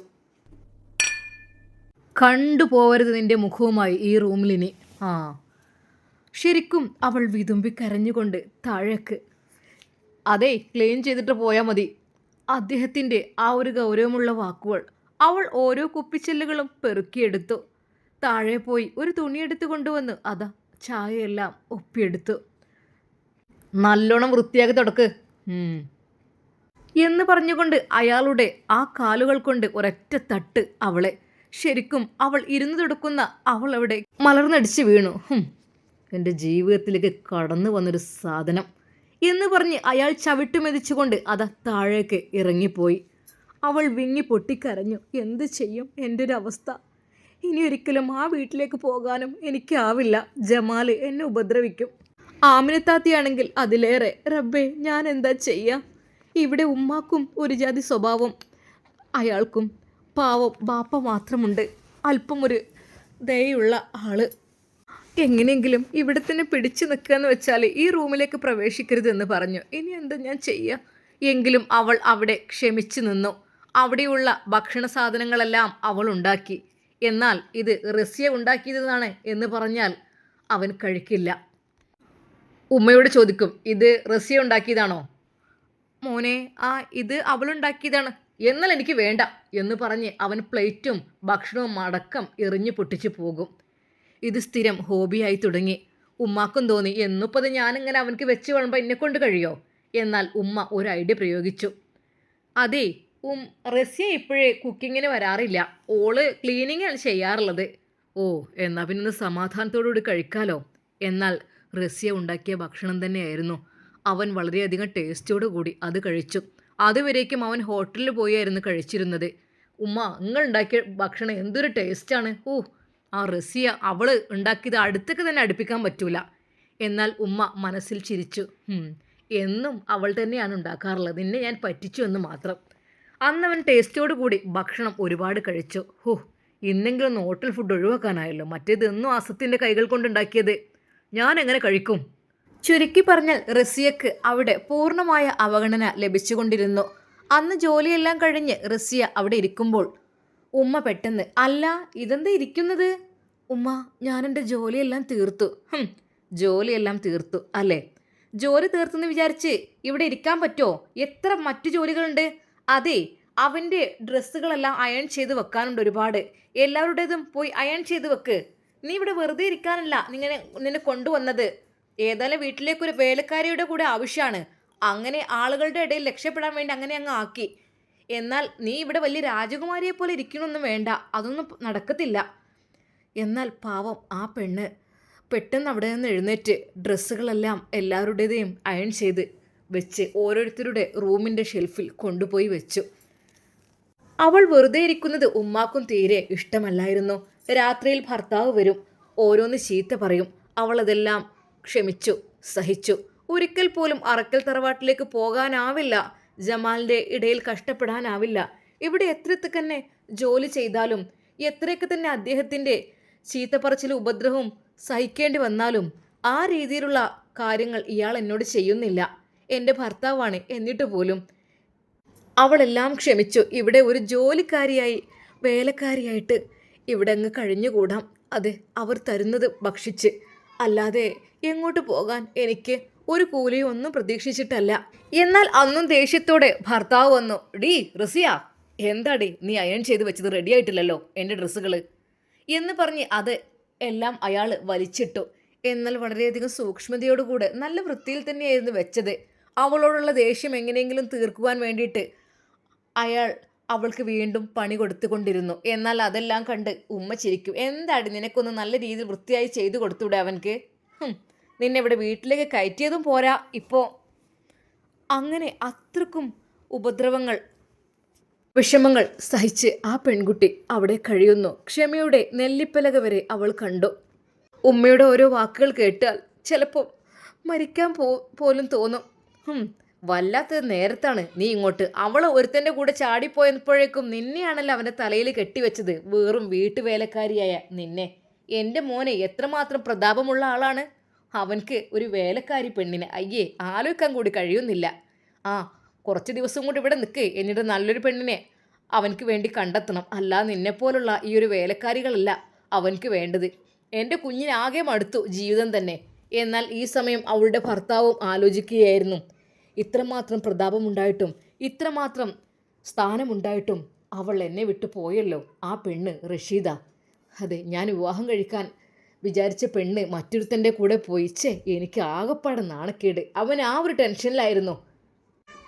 കണ്ടുപോകരുത് നിന്റെ മുഖവുമായി ഈ റൂമിലിനി. ശരിക്കും അവൾ വിതുമ്പി കരഞ്ഞുകൊണ്ട് താഴേക്ക്. അതെ, ക്ലീൻ ചെയ്തിട്ട് പോയാൽ മതി. അദ്ദേഹത്തിൻ്റെ ആ ഒരു ഗൗരവമുള്ള വാക്കുകൾ. അവൾ ഓരോ കുപ്പിച്ചെല്ലുകളും പെറുക്കിയെടുത്തു. താഴെ പോയി ഒരു തുണിയെടുത്ത് കൊണ്ടുവന്ന് അതാ ചായയെല്ലാം ഒപ്പിയെടുത്തു. നല്ലോണം വൃത്തിയാക്കി തുടക്ക് എന്ന് പറഞ്ഞുകൊണ്ട് അയാളുടെ ആ കാലുകൾ കൊണ്ട് ഒരൊറ്റ തട്ട് അവളെ. ശരിക്കും അവൾ ഇരുന്ന് തുടക്കുന്ന അവൾ അവിടെ മലർന്നടിച്ച് വീണു. എൻ്റെ ജീവിതത്തിലേക്ക് കടന്നു വന്നൊരു സാധനം എന്ന് പറഞ്ഞ് അയാൾ ചവിട്ടുമെതിച്ചുകൊണ്ട് അതാ താഴേക്ക് ഇറങ്ങിപ്പോയി. അവൾ വിങ്ങി പൊട്ടിക്കരഞ്ഞു. എന്ത് ചെയ്യും, എൻ്റെ ഒരു അവസ്ഥ. ഇനി ഒരിക്കലും ആ വീട്ടിലേക്ക് പോകാനും എനിക്കാവില്ല. ജമാൽ എന്നെ ഉപദ്രവിക്കും. ആമിനത്താത്തിയാണെങ്കിൽ അതിലേറെ. റബ്ബേ, ഞാൻ എന്താ ചെയ്യുക? ഇവിടെ ഉമ്മാക്കും ഒരു ജാതി സ്വഭാവം, അയാൾക്കും പാവം ബാപ്പ മാത്രമുണ്ട്, അല്പം ഒരു ദയുള്ള ആള്. എങ്ങനെയെങ്കിലും ഇവിടെ തന്നെ പിടിച്ചു നിൽക്കുകയെന്ന് വെച്ചാൽ ഈ റൂമിലേക്ക് പ്രവേശിക്കരുതെന്ന് പറഞ്ഞു. ഇനി എന്താ ഞാൻ ചെയ്യുക? എങ്കിലും അവൾ അവിടെ ക്ഷമിച്ചു നിന്നു. അവിടെയുള്ള ഭക്ഷണ സാധനങ്ങളെല്ലാം അവൾ ഉണ്ടാക്കി. എന്നാൽ ഇത് റസിയ ഉണ്ടാക്കിയതാണ് എന്ന് പറഞ്ഞാൽ അവൻ കഴിക്കില്ല. ഉമ്മയോട് ചോദിക്കും, ഇത് റസിയ ഉണ്ടാക്കിയതാണോ? മോനെ, ഇത് അവളുണ്ടാക്കിയതാണ്. എന്നാൽ എനിക്ക് വേണ്ട എന്ന് പറഞ്ഞ് അവൻ പ്ലേറ്റും ഭക്ഷണവും അടക്കം എറിഞ്ഞു പൊട്ടിച്ചു പോകും. ഇത് സ്ഥിരം ഹോബിയായി തുടങ്ങി. ഉമ്മാക്കും തോന്നി, എന്നിപ്പത് ഞാനിങ്ങനെ അവനക്ക് വെച്ച് വിളമ്പോൾ എന്നെക്കൊണ്ട് കഴിയോ? എന്നാൽ ഉമ്മ ഒരു ഐഡിയ പ്രയോഗിച്ചു. അതേ, റസിയ ഇപ്പോഴേ കുക്കിങ്ങിന് വരാറില്ല. ഓള് ക്ലീനിങ്ങാണ് ചെയ്യാറുള്ളത്. ഓ, എന്നാൽ പിന്നെ ഒന്ന് സമാധാനത്തോടുകൂടി കഴിക്കാലോ. എന്നാൽ റസിയ ഉണ്ടാക്കിയ ഭക്ഷണം തന്നെയായിരുന്നു. അവൻ വളരെയധികം ടേസ്റ്റോടു കൂടി അത് കഴിച്ചു. അതുവരേക്കും അവൻ ഹോട്ടലിൽ പോയായിരുന്നു കഴിച്ചിരുന്നത്. ഉമ്മ, നിങ്ങൾ ഉണ്ടാക്കിയ ഭക്ഷണം എന്തൊരു ടേസ്റ്റാണ്. ആ റസിയ അവൾ ഉണ്ടാക്കിയത് അടുത്തേക്ക് തന്നെ അടുപ്പിക്കാൻ പറ്റൂല. എന്നാൽ ഉമ്മ മനസ്സിൽ ചിരിച്ചു. എന്നും അവൾ തന്നെയാണ് ഉണ്ടാക്കാറുള്ളത്, നിന്നെ ഞാൻ പറ്റിച്ചു എന്ന് മാത്രം. അന്നവൻ ടേസ്റ്റോടു കൂടി ഭക്ഷണം ഒരുപാട് കഴിച്ചു. ഇന്നെങ്കിലും ഒന്ന് ഹോട്ടൽ ഫുഡ് ഒഴിവാക്കാനായല്ലോ. മറ്റേതെന്നും അസത്തിൻ്റെ കൈകൾ കൊണ്ടുണ്ടാക്കിയത് ഞാൻ എങ്ങനെ കഴിക്കും? ചുരുക്കി പറഞ്ഞാൽ റസിയക്ക് അവിടെ പൂർണ്ണമായ അവഗണന ലഭിച്ചുകൊണ്ടിരുന്നു. അന്ന് ജോലിയെല്ലാം കഴിഞ്ഞ് റസിയ അവിടെ ഇരിക്കുമ്പോൾ ഉമ്മ പെട്ടെന്ന്, അല്ല ഇതെന്താ ഇരിക്കുന്നത്? ഉമ്മ, ഞാനെൻ്റെ ജോലിയെല്ലാം തീർത്തു. ജോലിയെല്ലാം തീർത്തു അല്ലേ? ജോലി തീർത്തെന്ന് വിചാരിച്ച് ഇവിടെ ഇരിക്കാൻ പറ്റുമോ? എത്ര മറ്റു ജോലികളുണ്ട്. അതെ, അവൻ്റെ ഡ്രസ്സുകളെല്ലാം അയൺ ചെയ്ത് വെക്കാനുണ്ട് ഒരുപാട്. എല്ലാവരുടേതും പോയി അയൺ ചെയ്ത് വെക്ക്. നീ ഇവിടെ വെറുതെ ഇരിക്കാനല്ല നിന്നെ കൊണ്ടുവന്നത്. ഏതായാലും വീട്ടിലേക്കൊരു വേലക്കാരിയുടെ കൂടെ ആവശ്യമാണ്. അങ്ങനെ ആളുകളുടെ ഇടയിൽ രക്ഷപ്പെടാൻ വേണ്ടി അങ്ങനെ അങ്ങ് ആക്കി. എന്നാൽ നീ ഇവിടെ വലിയ രാജകുമാരിയെ പോലെ ഇരിക്കണമൊന്നും വേണ്ട, അതൊന്നും നടക്കത്തില്ല. എന്നാൽ പാവം ആ പെണ്ണ് പെട്ടെന്ന് അവിടെ നിന്ന് എഴുന്നേറ്റ് ഡ്രസ്സുകളെല്ലാം എല്ലാവരുടേതെയും അയൺ ചെയ്ത് വെച്ച് ഓരോരുത്തരുടെ റൂമിൻ്റെ ഷെൽഫിൽ കൊണ്ടുപോയി വെച്ചു. അവൾ വെറുതെ ഇരിക്കുന്നത് ഉമ്മാക്കും തീരെ ഇഷ്ടമല്ലായിരുന്നു. രാത്രിയിൽ ഭർത്താവ് വരും, ഓരോന്ന് ചീത്ത പറയും. അവളതെല്ലാം ക്ഷമിച്ചു, സഹിച്ചു. ഒരിക്കൽ പോലും അറക്കൽ തറവാട്ടിലേക്ക് പോകാനാവില്ല. ജമാലിൻ്റെ ഇടയിൽ കഷ്ടപ്പെടാനാവില്ല. ഇവിടെ എത്രയൊക്കെ തന്നെ ജോലി ചെയ്താലും, എത്രയൊക്കെ തന്നെ അദ്ദേഹത്തിൻ്റെ ചീത്തപ്പറച്ചിലും ഉപദ്രവവും സഹിക്കേണ്ടി വന്നാലും ആ രീതിയിലുള്ള കാര്യങ്ങൾ ഇയാൾ എന്നോട് ചെയ്യുന്നില്ല. എൻ്റെ ഭർത്താവാണ്. എന്നിട്ട് പോലും അവളെല്ലാം ക്ഷമിച്ചു. ഇവിടെ ഒരു ജോലിക്കാരിയായി, വേലക്കാരിയായിട്ട് ഇവിടെ അങ്ങ് കഴിഞ്ഞുകൂടാം. അതെ, അവർ തരുന്നത് ഭക്ഷിച്ച്. അല്ലാതെ എങ്ങോട്ട് പോകാൻ എനിക്ക് ഒരു കൂലിയും ഒന്നും പ്രതീക്ഷിച്ചിട്ടല്ല. എന്നാൽ അന്നും ദേഷ്യത്തോടെ ഭർത്താവ് വന്നു. ഡീ റസിയ, എന്താടി നീ അയൺ ചെയ്ത് വെച്ചത്? റെഡി ആയിട്ടില്ലല്ലോ എൻ്റെ ഡ്രസ്സുകൾ എന്ന് പറഞ്ഞ് അത് എല്ലാം അയാൾ വലിച്ചിട്ടു. എന്നാൽ വളരെയധികം സൂക്ഷ്മതയോടുകൂടെ നല്ല വൃത്തിയിൽ തന്നെയായിരുന്നു വെച്ചത്. അവളോടുള്ള ദേഷ്യം എങ്ങനെയെങ്കിലും തീർക്കുവാൻ വേണ്ടിയിട്ട് അയാൾ അവൾക്ക് വീണ്ടും പണി കൊടുത്തുകൊണ്ടിരുന്നു. എന്നാൽ അതെല്ലാം കണ്ട് ഉമ്മ ചിരിക്കും. എന്താടി, നിനക്കൊന്ന് നല്ല രീതിയിൽ വൃത്തിയായി ചെയ്തു കൊടുത്തൂടെ അവൻക്ക്? നിന്നെ ഇവിടെ വീട്ടിലേക്ക് കയറ്റിയതും പോരാ ഇപ്പോൾ. അങ്ങനെ അത്രക്കും ഉപദ്രവങ്ങൾ, വിഷമങ്ങൾ സഹിച്ച് ആ പെൺകുട്ടി അവിടെ കഴിയുന്നു. ക്ഷമയുടെ നെല്ലിപ്പലക വരെ അവൾ കണ്ടു. ഉമ്മയുടെ ഓരോ വാക്കുകൾ കേട്ടാൽ ചിലപ്പോൾ മരിക്കാൻ പോലും തോന്നും. വല്ലാത്തത് നേരത്താണ് നീ ഇങ്ങോട്ട്. അവൾ ഒരുത്തൻ്റെ കൂടെ ചാടിപ്പോയപ്പോഴേക്കും നിന്നെയാണല്ലോ അവൻ്റെ തലയിൽ കെട്ടിവെച്ചത്. വെറും വീട്ടുവേലക്കാരിയായ നിന്നെ. എൻ്റെ മോനെ എത്രമാത്രം പ്രതാപമുള്ള ആളാണ്. അവൻക്ക് ഒരു വേലക്കാരി പെണ്ണിനെ അയ്യേ ആലോചിക്കാൻ കൂടി കഴിയുന്നില്ല. കുറച്ച് ദിവസം കൂടി ഇവിടെ നിൽക്ക്, എന്നിട്ട് നല്ലൊരു പെണ്ണിനെ അവൻക്ക് വേണ്ടി കണ്ടെത്തണം. അല്ല നിന്നെപ്പോലുള്ള ഈ ഒരു വേലക്കാരികളല്ല അവൻക്ക് വേണ്ടത്. എൻ്റെ കുഞ്ഞിനാകെ മടുത്തു ജീവിതം തന്നെ. എന്നാൽ ഈ സമയം അവളുടെ ഭർത്താവും ആലോചിക്കുകയായിരുന്നു, ഇത്രമാത്രം പ്രതാപമുണ്ടായിട്ടും ഇത്രമാത്രം സ്ഥാനമുണ്ടായിട്ടും അവൾ എന്നെ വിട്ടു പോയല്ലോ. ആ പെണ്ണ് റഷീദ, അതെ, ഞാൻ വിവാഹം കഴിക്കാൻ വിചാരിച്ച പെണ്ണ് മറ്റൊരുത്തൻ്റെ കൂടെ പോയിച്ചേ. എനിക്ക് ആകെപ്പാടെ നാണക്കേട്. അവൻ ആ ഒരു ടെൻഷനിലായിരുന്നു.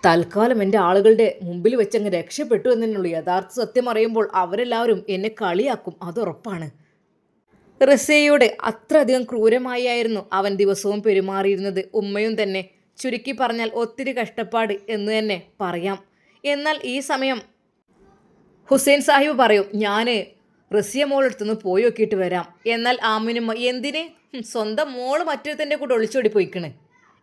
തൽക്കാലം എൻ്റെ ആളുകളുടെ മുമ്പിൽ വെച്ചങ്ങ് രക്ഷപ്പെട്ടു എന്നതിനുള്ളൂ. യഥാർത്ഥ സത്യം അറിയുമ്പോൾ അവരെല്ലാവരും എന്നെ കളിയാക്കും, അതുറപ്പാണ്. റസിയയോട് അത്രയധികം ക്രൂരമായായിരുന്നു അവൻ ദിവസവും പെരുമാറിയിരുന്നത്. ഉമ്മയും തന്നെ. ചുരുക്കി പറഞ്ഞാൽ ഒത്തിരി കഷ്ടപ്പാട് എന്ന് തന്നെ പറയാം. എന്നാൽ ഈ സമയം ഹുസൈൻ സാഹിബ് പറയും, ഞാൻ റസിയ മോളെടുത്തുനിന്ന് പോയി നോക്കിയിട്ട് വരാം. എന്നാൽ ആമിനും, എന്തിന്? സ്വന്തം മോള് മറ്റൊരുത്തൻ്റെ കൂടെ ഒളിച്ചോടി പോയിക്കണ്.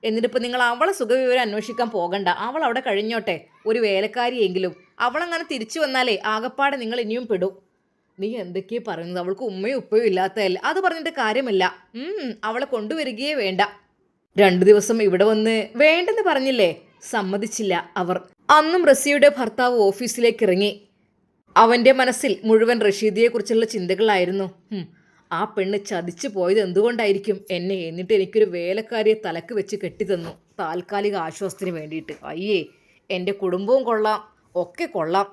എന്നിട്ടിപ്പോൾ നിങ്ങൾ അവളെ സുഖവിവരം അന്വേഷിക്കാൻ പോകണ്ട. അവൾ അവിടെ കഴിഞ്ഞോട്ടെ, ഒരു വേലക്കാരിയെങ്കിലും. അവളങ്ങനെ തിരിച്ചു വന്നാലേ ആകപ്പാടെ നിങ്ങൾ ഇനിയും പെടും. നീ എന്തൊക്കെയാ പറയുന്നത്? അവൾക്ക് ഉമ്മയും ഉപ്പയും ഇല്ലാത്തതല്ലേ? അത് പറഞ്ഞിട്ട് കാര്യമില്ല. അവളെ കൊണ്ടുവരികയേ വേണ്ട. 2 ദിവസം ഇവിടെ വന്ന് വേണ്ടെന്ന് പറഞ്ഞില്ലേ? സമ്മതിച്ചില്ല അവർ. അന്നും റസിയുടെ ഭർത്താവ് ഓഫീസിലേക്ക് ഇറങ്ങി. അവൻ്റെ മനസ്സിൽ മുഴുവൻ റഷീദയെക്കുറിച്ചുള്ള ചിന്തകളായിരുന്നു. ആ പെണ്ണ് ചതിച്ചു പോയത് എന്തുകൊണ്ടായിരിക്കും എന്നെ? എന്നിട്ട് എനിക്കൊരു വേലക്കാരിയെ തലക്ക് വെച്ച് കെട്ടിത്തന്നു, താൽക്കാലിക ആശ്വാസത്തിന് വേണ്ടിയിട്ട്. അയ്യേ, എൻ്റെ കുടുംബവും കൊള്ളാം, ഒക്കെ കൊള്ളാം.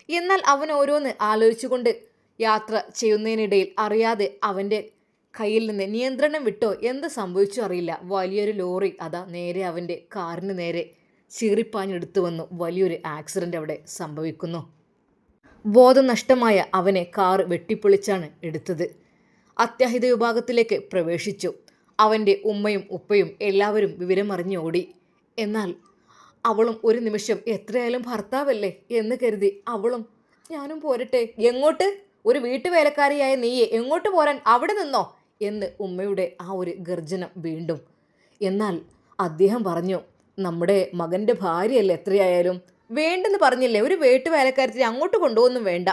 എന്നാൽ അവൻ ഓരോന്ന് ആലോചിച്ചുകൊണ്ട് യാത്ര ചെയ്യുന്നതിനിടയിൽ അറിയാതെ അവൻ്റെ കയ്യിൽ നിന്ന് നിയന്ത്രണം വിട്ടോ എന്ത് സംഭവിച്ചു അറിയില്ല. വലിയൊരു ലോറി അതാ നേരെ അവൻ്റെ കാറിന് നേരെ ചീറിപ്പാഞ്ഞെടുത്തു വന്നു. വലിയൊരു ആക്സിഡൻ്റ് അവിടെ സംഭവിക്കുന്നു. ബോധം നഷ്ടമായ അവനെ കാർ വെട്ടിപ്പൊളിച്ചാണ് എടുത്തത്. അത്യാഹിത വിഭാഗത്തിലേക്ക് പ്രവേശിച്ചു. അവൻ്റെ ഉമ്മയും ഉപ്പയും എല്ലാവരും വിവരമറിഞ്ഞ് ഓടി. എന്നാൽ അവളും ഒരു നിമിഷം എത്രയായാലും ഭർത്താവല്ലേ എന്ന് കരുതി അവളും ഞാനും പോരട്ടെ. എങ്ങോട്ട്? ഒരു വീട്ടുവേലക്കാരിയായ നീയെ എങ്ങോട്ട് പോരാൻ? അവിടെ നിന്നോ എന്ന് ഉമ്മയുടെ ആ ഒരു ഗർജനം വീണ്ടും. എന്നാൽ അദ്ദേഹം പറഞ്ഞു, നമ്മുടെ മകൻ്റെ ഭാര്യയല്ലേ എത്രയായാലും, വേണ്ടെന്ന് പറഞ്ഞില്ലേ? ഒരു വീട്ടുവേലക്കാരത്തിനെ അങ്ങോട്ട് കൊണ്ടുപോകുന്നും വേണ്ട.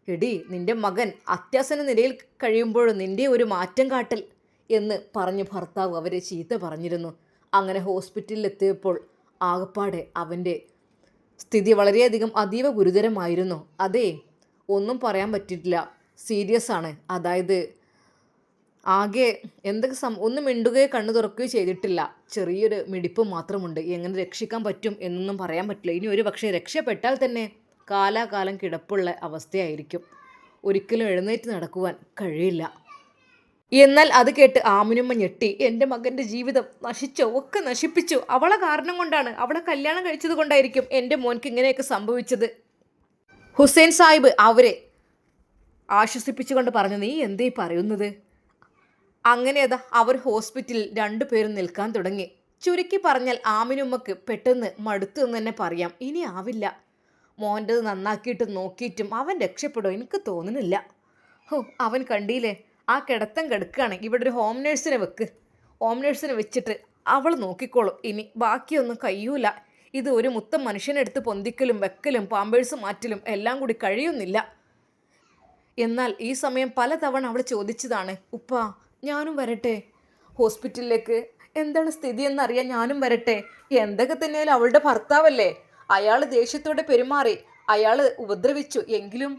എടി, നിന്റെ മകൻ അത്യാസന്ന നിലയിൽ കഴിയുമ്പോഴും നിന്റെ ഒരു മാറ്റം കാട്ടൽ എന്ന് പറഞ്ഞ് ഭർത്താവ് അവരെ ചീത്ത പറഞ്ഞിരുന്നു. അങ്ങനെ ഹോസ്പിറ്റലിൽ എത്തിയപ്പോൾ ആകപ്പാടെ അവൻ്റെ സ്ഥിതി വളരെയധികം അതീവ ഗുരുതരമായിരുന്നു. അതേ, ഒന്നും പറയാൻ പറ്റിയിട്ടില്ല, സീരിയസ് ആണ്. അതായത് ആകെ എന്തൊക്കെ ഒന്നും മിണ്ടുകയോ കണ്ണു തുറക്കുകയോ ചെയ്തിട്ടില്ല. ചെറിയൊരു മിടിപ്പ് മാത്രമുണ്ട്. എങ്ങനെ രക്ഷിക്കാൻ പറ്റും എന്നൊന്നും പറയാൻ പറ്റില്ല. ഇനി ഒരു പക്ഷേ രക്ഷപ്പെട്ടാൽ തന്നെ കാലാകാലം കിടപ്പുള്ള അവസ്ഥയായിരിക്കും. ഒരിക്കലും എഴുന്നേറ്റ് നടക്കുവാൻ കഴിയില്ല. എന്നാൽ അത് കേട്ട് ആമിനുമ്മ ഞെട്ടി. എൻ്റെ മകൻ്റെ ജീവിതം നശിച്ചോ? ഒക്കെ നശിപ്പിച്ചു. അവളെ കാരണം കൊണ്ടാണ്, അവളെ കല്യാണം കഴിച്ചത് കൊണ്ടായിരിക്കും എൻ്റെ മോൻക്ക് ഇങ്ങനെയൊക്കെ സംഭവിച്ചത്. ഹുസൈൻ സാഹിബ് അവരെ ആശ്വസിപ്പിച്ചുകൊണ്ട് പറഞ്ഞു, നീ എന്തേ പറയുന്നത്? അങ്ങനെയതാ അവർ ഹോസ്പിറ്റലിൽ 2 പേരും നിൽക്കാൻ തുടങ്ങി. ചുരുക്കി പറഞ്ഞാൽ ആമിനുമ്മക്ക് പെട്ടെന്ന് മടുത്തു എന്ന് തന്നെ പറയാം. ഇനി ആവില്ല, മോൻ്റെത് നന്നാക്കിയിട്ട് നോക്കിയിട്ടും അവൻ രക്ഷപ്പെടും എനിക്ക് തോന്നുന്നില്ല. അവൻ കണ്ടില്ലേ, ആ കിടത്തം കിടക്കുകയാണ്. ഇവിടെ ഒരു ഹോം നേഴ്സിനെ വെക്ക്. ഹോം നേഴ്സിനെ വെച്ചിട്ട് അവൾ നോക്കിക്കോളും. ഇനി ബാക്കിയൊന്നും കഴിയൂല. ഇത് ഒരു മുത്തം മനുഷ്യനെടുത്ത് പൊന്തിക്കലും വെക്കലും പാമ്പേഴ്സ് മാറ്റലും എല്ലാം കൂടി കഴിയുന്നില്ല. എന്നാൽ ഈ സമയം പലതവണ അവൾ ചോദിച്ചതാണ്, ഉപ്പ ഞാനും വരട്ടെ ഹോസ്പിറ്റലിലേക്ക്? എന്താണ് സ്ഥിതി എന്നറിയാൻ ഞാനും വരട്ടെ? എന്തൊക്കെ തന്നെയാലും അവളുടെ ഭർത്താവല്ലേ, അയാൾ ദേഷ്യത്തോടെ പെരുമാറി, അയാൾ ഉപദ്രവിച്ചു, എങ്കിലും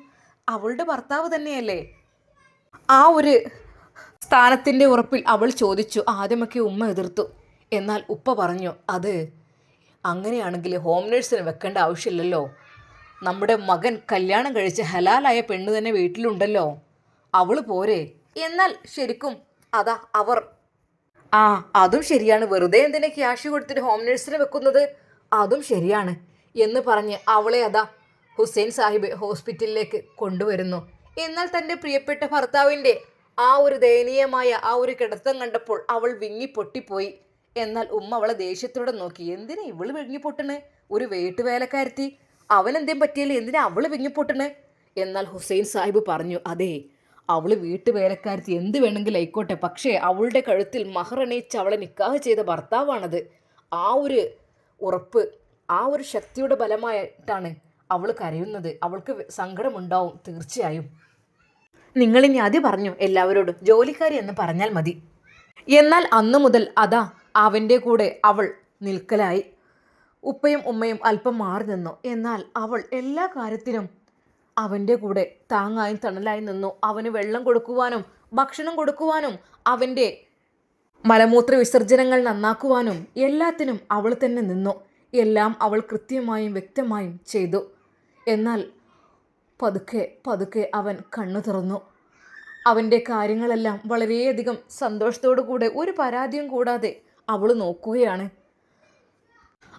അവളുടെ ഭർത്താവ് തന്നെയല്ലേ. ആ ഒരു സ്ഥാനത്തിൻ്റെ ഉറപ്പിൽ അവൾ ചോദിച്ചു. ആദ്യമൊക്കെ ഉമ്മ എതിർത്തു. എന്നാൽ ഉപ്പ പറഞ്ഞു, അത് അങ്ങനെയാണെങ്കിൽ ഹോം നേഴ്സിന് വെക്കേണ്ട ആവശ്യമില്ലല്ലോ. നമ്മുടെ മകൻ കല്യാണം കഴിച്ച് ഹലാലായ പെണ്ണ് തന്നെ വീട്ടിലുണ്ടല്ലോ, അവൾ പോരെ. എന്നാൽ ശരിക്കും അതാ അവർ അതും ശരിയാണ്, വെറുതെ എന്തിനെ ക്യാഷ് കൊടുത്തിട്ട് ഹോം നേഴ്സിനെ വെക്കുന്നത്, അതും ശരിയാണ് എന്ന് പറഞ്ഞ് അവളെ അതാ ഹുസൈൻ സാഹിബ് ഹോസ്പിറ്റലിലേക്ക് കൊണ്ടുവരുന്നു. എന്നാൽ തൻ്റെ പ്രിയപ്പെട്ട ഭർത്താവിൻ്റെ ആ ഒരു ദയനീയമായ ആ ഒരു കിടത്തം കണ്ടപ്പോൾ അവൾ വിങ്ങി പൊട്ടിപ്പോയി. എന്നാൽ ഉമ്മ അവളെ ദേഷ്യത്തോടെ നോക്കി. എന്തിനാ ഇവള് വിങ്ങിപ്പൊട്ടണേ? ഒരു വീട്ടുവേലക്കാരത്തി, അവനെന്തേം പറ്റിയല്ലേ, എന്തിനാ അവള് വിങ്ങിപ്പൊട്ടണേ? എന്നാൽ ഹുസൈൻ സാഹിബ് പറഞ്ഞു, അതെ, അവള് വീട്ടുവേലക്കാരത്തി എന്ത് വേണമെങ്കിലും ആയിക്കോട്ടെ, പക്ഷേ അവളുടെ കഴുത്തിൽ മഹറണിയിച്ച് അവളെ നിക്കാഹ് ചെയ്ത ഭർത്താവാണത്. ആ ഒരു ഉറപ്പ്, ആ ഒരു ശക്തിയുടെ ബലമായിട്ടാണ് അവൾ കരയുന്നത്. അവൾക്ക് സങ്കടമുണ്ടാവും തീർച്ചയായും. നിങ്ങളിനി ആദ്യം പറഞ്ഞു എല്ലാവരോടും ജോലിക്കാരി എന്ന് പറഞ്ഞാൽ മതി. എന്നാൽ അന്നു മുതൽ അതാ അവൻ്റെ കൂടെ അവൾ നിൽക്കലായി. ഉപ്പയും ഉമ്മയും അല്പം മാറി നിന്നു. എന്നാൽ അവൾ എല്ലാ കാര്യത്തിനും അവൻ്റെ കൂടെ താങ്ങായും തണലായി നിന്നു. അവന് വെള്ളം കൊടുക്കുവാനും ഭക്ഷണം കൊടുക്കുവാനും അവൻ്റെ മലമൂത്ര വിസർജനങ്ങൾ നന്നാക്കുവാനും എല്ലാത്തിനും അവൾ തന്നെ നിന്നു. എല്ലാം അവൾ കൃത്യമായും വ്യക്തമായും ചെയ്തു. എന്നാൽ പതുക്കെ പതുക്കെ അവൻ കണ്ണു തുറന്നു. അവൻ്റെ കാര്യങ്ങളെല്ലാം വളരെയധികം സന്തോഷത്തോടു കൂടെ ഒരു പരാതിയും കൂടാതെ അവൾ നോക്കുകയാണ്.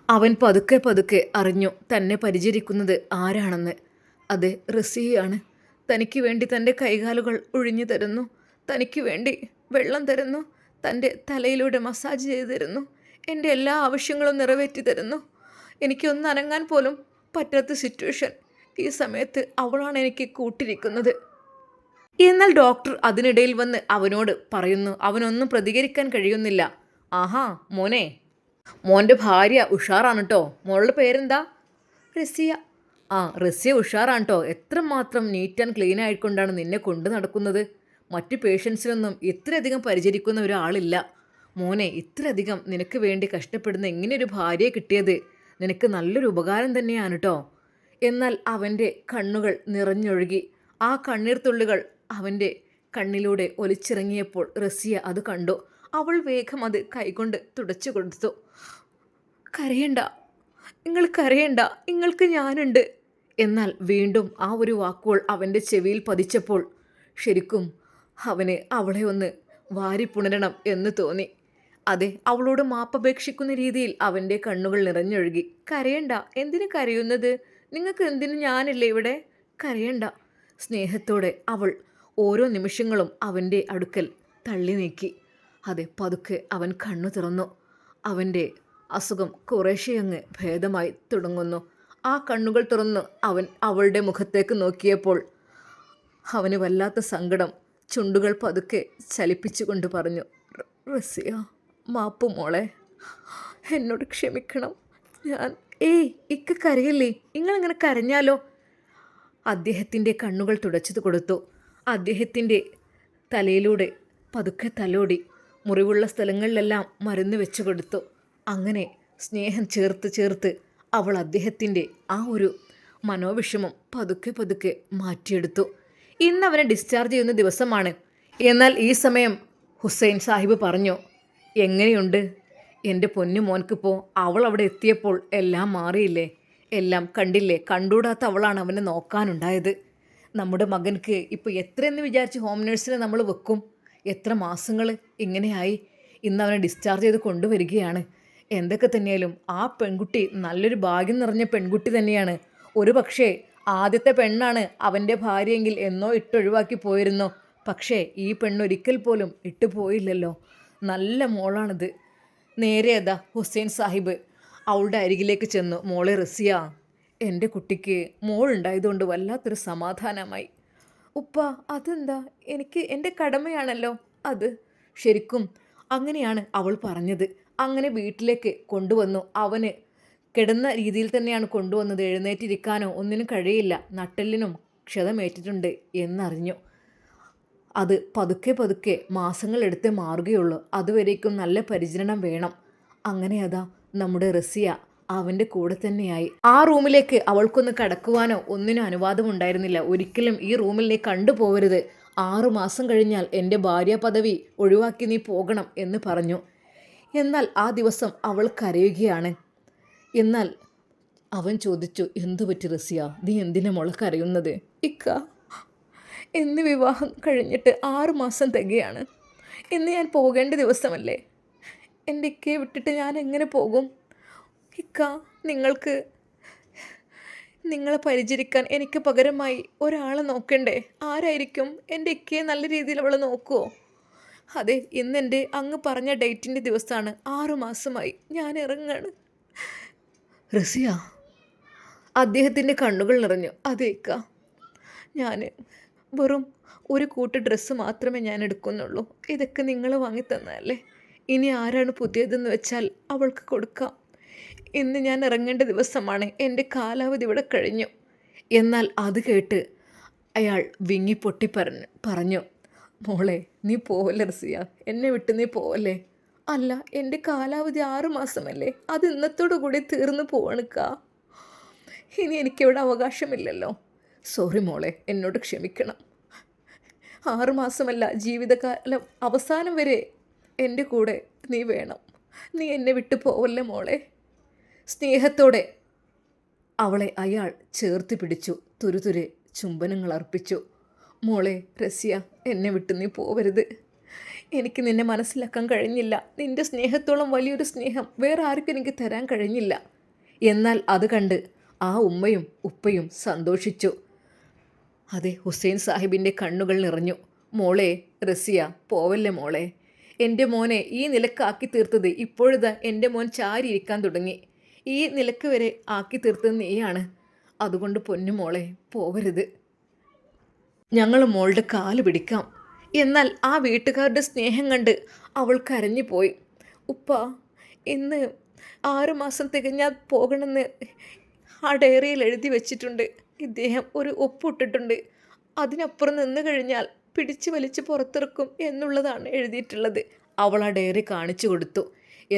അവൻ പതുക്കെ പതുക്കെ അറിഞ്ഞു തന്നെ പരിചരിക്കുന്നത് ആരാണെന്ന്. അത് റസിയാണ്. തനിക്ക് വേണ്ടി തൻ്റെ കൈകാലുകൾ ഒഴിഞ്ഞു തരുന്നു, തനിക്ക് വേണ്ടി വെള്ളം തരുന്നു, തൻ്റെ തലയിലൂടെ മസാജ് ചെയ്തു തരുന്നു, എൻ്റെ എല്ലാ ആവശ്യങ്ങളും നിറവേറ്റി തരുന്നു. എനിക്കൊന്ന് അനങ്ങാൻ പോലും പറ്റാത്ത സിറ്റുവേഷൻ. ഈ സമയത്ത് അവളാണ് എനിക്ക് കൂട്ടിരിക്കുന്നത്. എന്നാൽ ഡോക്ടർ അതിനിടയിൽ വന്ന് അവനോട് പറയുന്നു. അവനൊന്നും പ്രതികരിക്കാൻ കഴിയുന്നില്ല. ആഹാ മോനെ, മോൻ്റെ ഭാര്യ ഉഷാറാണ് കേട്ടോ. മോളുടെ പേരെന്താ? റസിയ. ആ റസ്യ ഉഷാറാണ് കേട്ടോ, എത്രമാത്രം നീറ്റ് ആൻഡ് ക്ലീൻ ആയിക്കൊണ്ടാണ് നിന്നെ കൊണ്ടു നടക്കുന്നത്. മറ്റു പേഷ്യൻസിനൊന്നും ഇത്രയധികം പരിചരിക്കുന്ന ഒരാളില്ല. മോനെ, ഇത്രയധികം നിനക്ക് വേണ്ടി കഷ്ടപ്പെടുന്ന ഇങ്ങനെയൊരു ഭാര്യയെ കിട്ടിയത് നിനക്ക് നല്ലൊരു ഉപകാരം തന്നെയാണ് കേട്ടോ. എന്നാൽ അവൻ്റെ കണ്ണുകൾ നിറഞ്ഞൊഴുകി. ആ കണ്ണീർ തുള്ളികൾ അവൻ്റെ കണ്ണിലൂടെ ഒലിച്ചിറങ്ങിയപ്പോൾ റസിയ അത് കണ്ടു. അവൾ വേഗം അത് കൈകൊണ്ട് തുടച്ചു കൊടുത്തു. കരയണ്ട, നിങ്ങൾ കരയണ്ട, നിങ്ങൾക്ക് ഞാനുണ്ട്. എന്നാൽ വീണ്ടും ആ ഒരു വാക്കുകൾ അവൻ്റെ ചെവിയിൽ പതിച്ചപ്പോൾ ശരിക്കും അവന് അവളെ ഒന്ന് വാരിപ്പുണരണം എന്ന് തോന്നി. അതെ, അവളോട് മാപ്പപേക്ഷിക്കുന്ന രീതിയിൽ അവൻ്റെ കണ്ണുകൾ നിറഞ്ഞൊഴുകി. കരയണ്ട, എന്തിനു കരയുന്നത്? നിങ്ങൾക്ക് എന്തിനു ഞാനില്ലേ ഇവിടെ? കരയണ്ട. സ്നേഹത്തോടെ അവൾ ഓരോ നിമിഷങ്ങളും അവൻ്റെ അടുക്കൽ തള്ളി നീക്കി. അതെ, പതുക്കെ അവൻ കണ്ണു തുറന്നു. അവൻ്റെ അസുഖം കുറേശ്ശെ അങ്ങ് ഭേദമായി തുടങ്ങുന്നു. ആ കണ്ണുകൾ തുറന്ന് അവൻ അവളുടെ മുഖത്തേക്ക് നോക്കിയപ്പോൾ അവന് വല്ലാത്ത സങ്കടം. ചുണ്ടുകൾ പതുക്കെ ചലിപ്പിച്ചുകൊണ്ട് പറഞ്ഞു, റസിയ, മാപ്പു മോളെ, എന്നോട് ക്ഷമിക്കണം. ഞാൻ ഇക്ക കരയല്ലേ, നിങ്ങളിങ്ങനെ കരഞ്ഞാലോ? അദ്ദേഹത്തിൻ്റെ കണ്ണുകൾ തുടച്ചത് കൊടുത്തു. അദ്ദേഹത്തിൻ്റെ തലയിലൂടെ പതുക്കെ തലോടി. മുറിവുള്ള സ്ഥലങ്ങളിലെല്ലാം മരുന്ന് വെച്ചു കൊടുത്തു. അങ്ങനെ സ്നേഹം ചേർത്ത് ചേർത്ത് അവൾ അദ്ദേഹത്തിൻ്റെ ആ ഒരു മനോവിഷമം പതുക്കെ പതുക്കെ മാറ്റിയെടുത്തു. ഇന്ന് അവനെ ഡിസ്ചാർജ് ചെയ്യുന്ന ദിവസമാണ്. എന്നാൽ ഈ സമയം ഹുസൈൻ സാഹിബ് പറഞ്ഞു, എങ്ങനെയുണ്ട് എൻ്റെ പൊന്നു മോൻക്കിപ്പോൾ? അവൾ അവിടെ എത്തിയപ്പോൾ എല്ലാം മാറിയില്ലേ? എല്ലാം കണ്ടില്ലേ? കണ്ടൂടാത്ത അവളാണ് അവനെ നോക്കാനുണ്ടായത്. നമ്മുടെ മകൻക്ക് ഇപ്പോൾ എത്രയെന്ന് വിചാരിച്ച് ഹോം നേഴ്സിനെ നമ്മൾ വെക്കും? എത്ര മാസങ്ങൾ ഇങ്ങനെയായി. ഇന്ന് അവനെ ഡിസ്ചാർജ് ചെയ്ത് കൊണ്ടുവരികയാണ്. എന്തൊക്കെ തന്നെയാലും ആ പെൺകുട്ടി നല്ലൊരു ഭാഗ്യം നിറഞ്ഞ പെൺകുട്ടി തന്നെയാണ്. ഒരു പക്ഷേ ആദ്യത്തെ പെണ്ണാണ് അവൻ്റെ ഭാര്യയെങ്കിൽ എന്നോ ഇട്ടൊഴിവാക്കി പോയിരുന്നോ. പക്ഷേ ഈ പെണ്ണൊരിക്കൽ പോലും ഇട്ടു പോയില്ലല്ലോ. നല്ല മോളാണിത്. നേരെ അതാ ഹുസൈൻ സാഹിബ് അവളുടെ അരികിലേക്ക് ചെന്നു. മോളെ റസിയ, എൻ്റെ കുട്ടിക്ക് മോളുണ്ടായതുകൊണ്ട് വല്ലാത്തൊരു സമാധാനമായി. ഉപ്പ, അതെന്താ? എനിക്ക് എൻ്റെ കടമയാണല്ലോ അത്. ശരിക്കും അങ്ങനെയാണ് അവൾ പറഞ്ഞത്. അങ്ങനെ വീട്ടിലേക്ക് കൊണ്ടുവന്നു. അവന് കിടന്ന രീതിയിൽ തന്നെയാണ് കൊണ്ടുവന്നത്. എഴുന്നേറ്റിരിക്കാനോ ഒന്നിനും കഴിയില്ല. നട്ടെല്ലിനും ക്ഷതമേറ്റിട്ടുണ്ട് എന്നറിഞ്ഞു. അത് പതുക്കെ പതുക്കെ മാസങ്ങളെടുത്തേ മാറുകയുള്ളൂ. അതുവരേക്കും നല്ല പരിചരണം വേണം. അങ്ങനെ അതാ നമ്മുടെ റസിയ അവൻ്റെ കൂടെ തന്നെയായി. ആ റൂമിലേക്ക് അവൾക്കൊന്ന് കടക്കുവാനോ ഒന്നിനും അനുവാദമുണ്ടായിരുന്നില്ല. ഒരിക്കലും ഈ റൂമിൽ നീ കണ്ടുപോകരുത്. 6 മാസം കഴിഞ്ഞാൽ എൻ്റെ ഭാര്യ പദവി ഒഴിവാക്കി നീ പോകണം എന്ന് പറഞ്ഞു. എന്നാൽ ആ ദിവസം അവൾ കരയുകയാണ്. എന്നാൽ അവൻ ചോദിച്ചു, എന്തു പറ്റി റസിയ, നീ എന്തിനാ മോളെ കരയുന്നത്? ഇക്ക, ഇന്ന് വിവാഹം കഴിഞ്ഞിട്ട് 6 മാസം തികയാണ്. ഇന്ന് ഞാൻ പോകേണ്ട ദിവസമല്ലേ? എൻ്റെ ഇക്കയെ വിട്ടിട്ട് ഞാൻ എങ്ങനെ പോകും? ഇക്ക, നിങ്ങളെ പരിചരിക്കാൻ എനിക്ക് പകരമായി ഒരാളെ നോക്കണ്ടേ? ആരായിരിക്കും? എൻ്റെ ഇക്കയെ നല്ല രീതിയിൽ അവളെ നോക്കുമോ? അതെ, ഇന്നെൻ്റെ അങ്ങ് പറഞ്ഞ ഡേറ്റിൻ്റെ ദിവസമാണ്. 6 മാസമായി ഞാൻ ഇറങ്ങാണ്. റസിയ, അദ്ദേഹത്തിൻ്റെ കണ്ണുകൾ നിറഞ്ഞു. അതെ ഇക്ക, ഞാൻ വെറും ഒരു കൂട്ട് ഡ്രസ്സ് മാത്രമേ ഞാൻ എടുക്കുന്നുള്ളൂ. ഇതൊക്കെ നിങ്ങൾ വാങ്ങിത്തന്നല്ലേ. ഇനി ആരാണ് പുതിയതെന്ന് വെച്ചാൽ അവൾക്ക് കൊടുക്കാം. ഇന്ന് ഞാൻ ഇറങ്ങേണ്ട ദിവസമാണ്. എൻ്റെ കാലാവധി ഇവിടെ കഴിഞ്ഞു. എന്നാൽ അത് കേട്ട് അയാൾ വിങ്ങിപ്പൊട്ടി പറഞ്ഞു, മോളെ, നീ പോവല്ലേ റസിയ, എന്നെ വിട്ട് നീ പോവല്ലേ? അല്ല, എൻ്റെ കാലാവധി 6 മാസമല്ലേ? അത് ഇന്നത്തോടു കൂടി തീർന്നു പോവാണിക്ക. ഇനി എനിക്കിവിടെ അവകാശമില്ലല്ലോ. സോറി മോളെ, എന്നോട് ക്ഷമിക്കണം. 6 മാസമല്ല, ജീവിതകാലം അവസാനം വരെ എൻ്റെ കൂടെ നീ വേണം. നീ എന്നെ വിട്ടു പോവല്ലേ മോളെ? സ്നേഹത്തോടെ അവളെ അയാൾ ചേർത്ത് പിടിച്ചു. തുരുതുരെ ചുംബനങ്ങൾ അർപ്പിച്ചു. മോളെ റസിയ, എന്നെ വിട്ട് നീ പോവരുത്. എനിക്ക് നിന്നെ മനസ്സിലാക്കാൻ കഴിഞ്ഞില്ല. നിൻ്റെ സ്നേഹത്തോളം വലിയൊരു സ്നേഹം വേറെ ആർക്കും എനിക്ക് തരാൻ കഴിഞ്ഞില്ല. എന്നാൽ അത് കണ്ട് ആ ഉമ്മയും ഉപ്പയും സന്തോഷിച്ചു. അതെ, ഹുസൈൻ സാഹിബിൻ്റെ കണ്ണുകൾ നിറഞ്ഞു. മോളെ റസിയ, പോവല്ലേ മോളെ? എൻ്റെ മോനെ ഈ നിലക്കാക്കി തീർത്തത് ഇപ്പോഴിതാ എൻ്റെ മോൻ ചാരിയിരിക്കാൻ തുടങ്ങി. ഈ നിലക്ക് വരെ ആക്കി തീർത്തത് നീയാണ്. അതുകൊണ്ട് പൊന്നു മോളെ, പോവരുത്. ഞങ്ങൾ മോളുടെ കാല് പിടിക്കാം. എന്നാൽ ആ വീട്ടുകാരുടെ സ്നേഹം കണ്ട് അവൾ കരഞ്ഞു പോയി. ഉപ്പ, ഇന്ന് 6 മാസം തികഞ്ഞാൽ പോകണമെന്ന് ആ ഡയറിയിൽ എഴുതി വെച്ചിട്ടുണ്ട്. ഇദ്ദേഹം ഒരു ഒപ്പിട്ടിട്ടുണ്ട്. അതിനപ്പുറം നിന്ന് കഴിഞ്ഞാൽ പിടിച്ചു വലിച്ച് പുറത്തിറക്കും എന്നുള്ളതാണ് എഴുതിയിട്ടുള്ളത്. അവൾ ആ ഡയറി കാണിച്ചു കൊടുത്തു.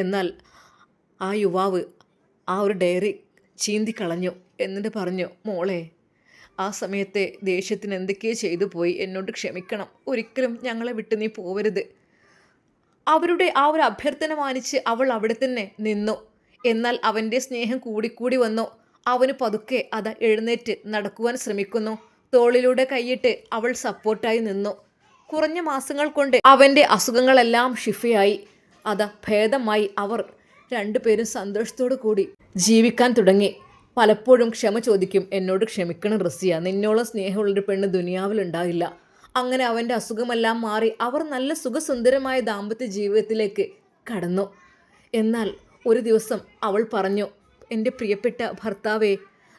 എന്നാൽ ആ യുവാവ് ആ ഒരു ഡയറി ചീന്തിക്കളഞ്ഞു. എന്നിട്ട് പറഞ്ഞു, മോളെ, ആ സമയത്തെ ദേഷ്യത്തിന് എന്തൊക്കെയോ ചെയ്തു പോയി, എന്നോട് ക്ഷമിക്കണം, ഒരിക്കലും ഞങ്ങളെ വിട്ട് നീ പോവരുത്. അവരുടെ ആ ഒരു അഭ്യർത്ഥന മാനിച്ച് അവൾ അവിടെ തന്നെ നിന്നു. എന്നാൽ അവൻ്റെ സ്നേഹം കൂടിക്കൂടി വന്നു. അവന് പതുക്കെ എഴുന്നേറ്റ് നടക്കുവാൻ ശ്രമിക്കുന്നു. തോളിലൂടെ കൈയിട്ട് അവൾ സപ്പോർട്ടായി നിന്നു. കുറഞ്ഞ മാസങ്ങൾ കൊണ്ട് അവൻ്റെ അസുഖങ്ങളെല്ലാം ഷിഫയായി. ഭേദമായി. അവർ രണ്ടുപേരും സന്തോഷത്തോടു കൂടി ജീവിക്കാൻ തുടങ്ങി. പലപ്പോഴും ക്ഷമ ചോദിക്കും, എന്നോട് ക്ഷമിക്കണം റസിയ, നിന്നോളം സ്നേഹമുള്ളൊരു പെണ്ണ് ദുനിയാവിലുണ്ടാവില്ല. അങ്ങനെ അവൻ്റെ അസുഖമെല്ലാം മാറി അവർ നല്ല സുഖസുന്ദരമായ ദാമ്പത്യ ജീവിതത്തിലേക്ക് കടന്നു. എന്നാൽ ഒരു ദിവസം അവൾ പറഞ്ഞു, എൻ്റെ പ്രിയപ്പെട്ട ഭർത്താവേ,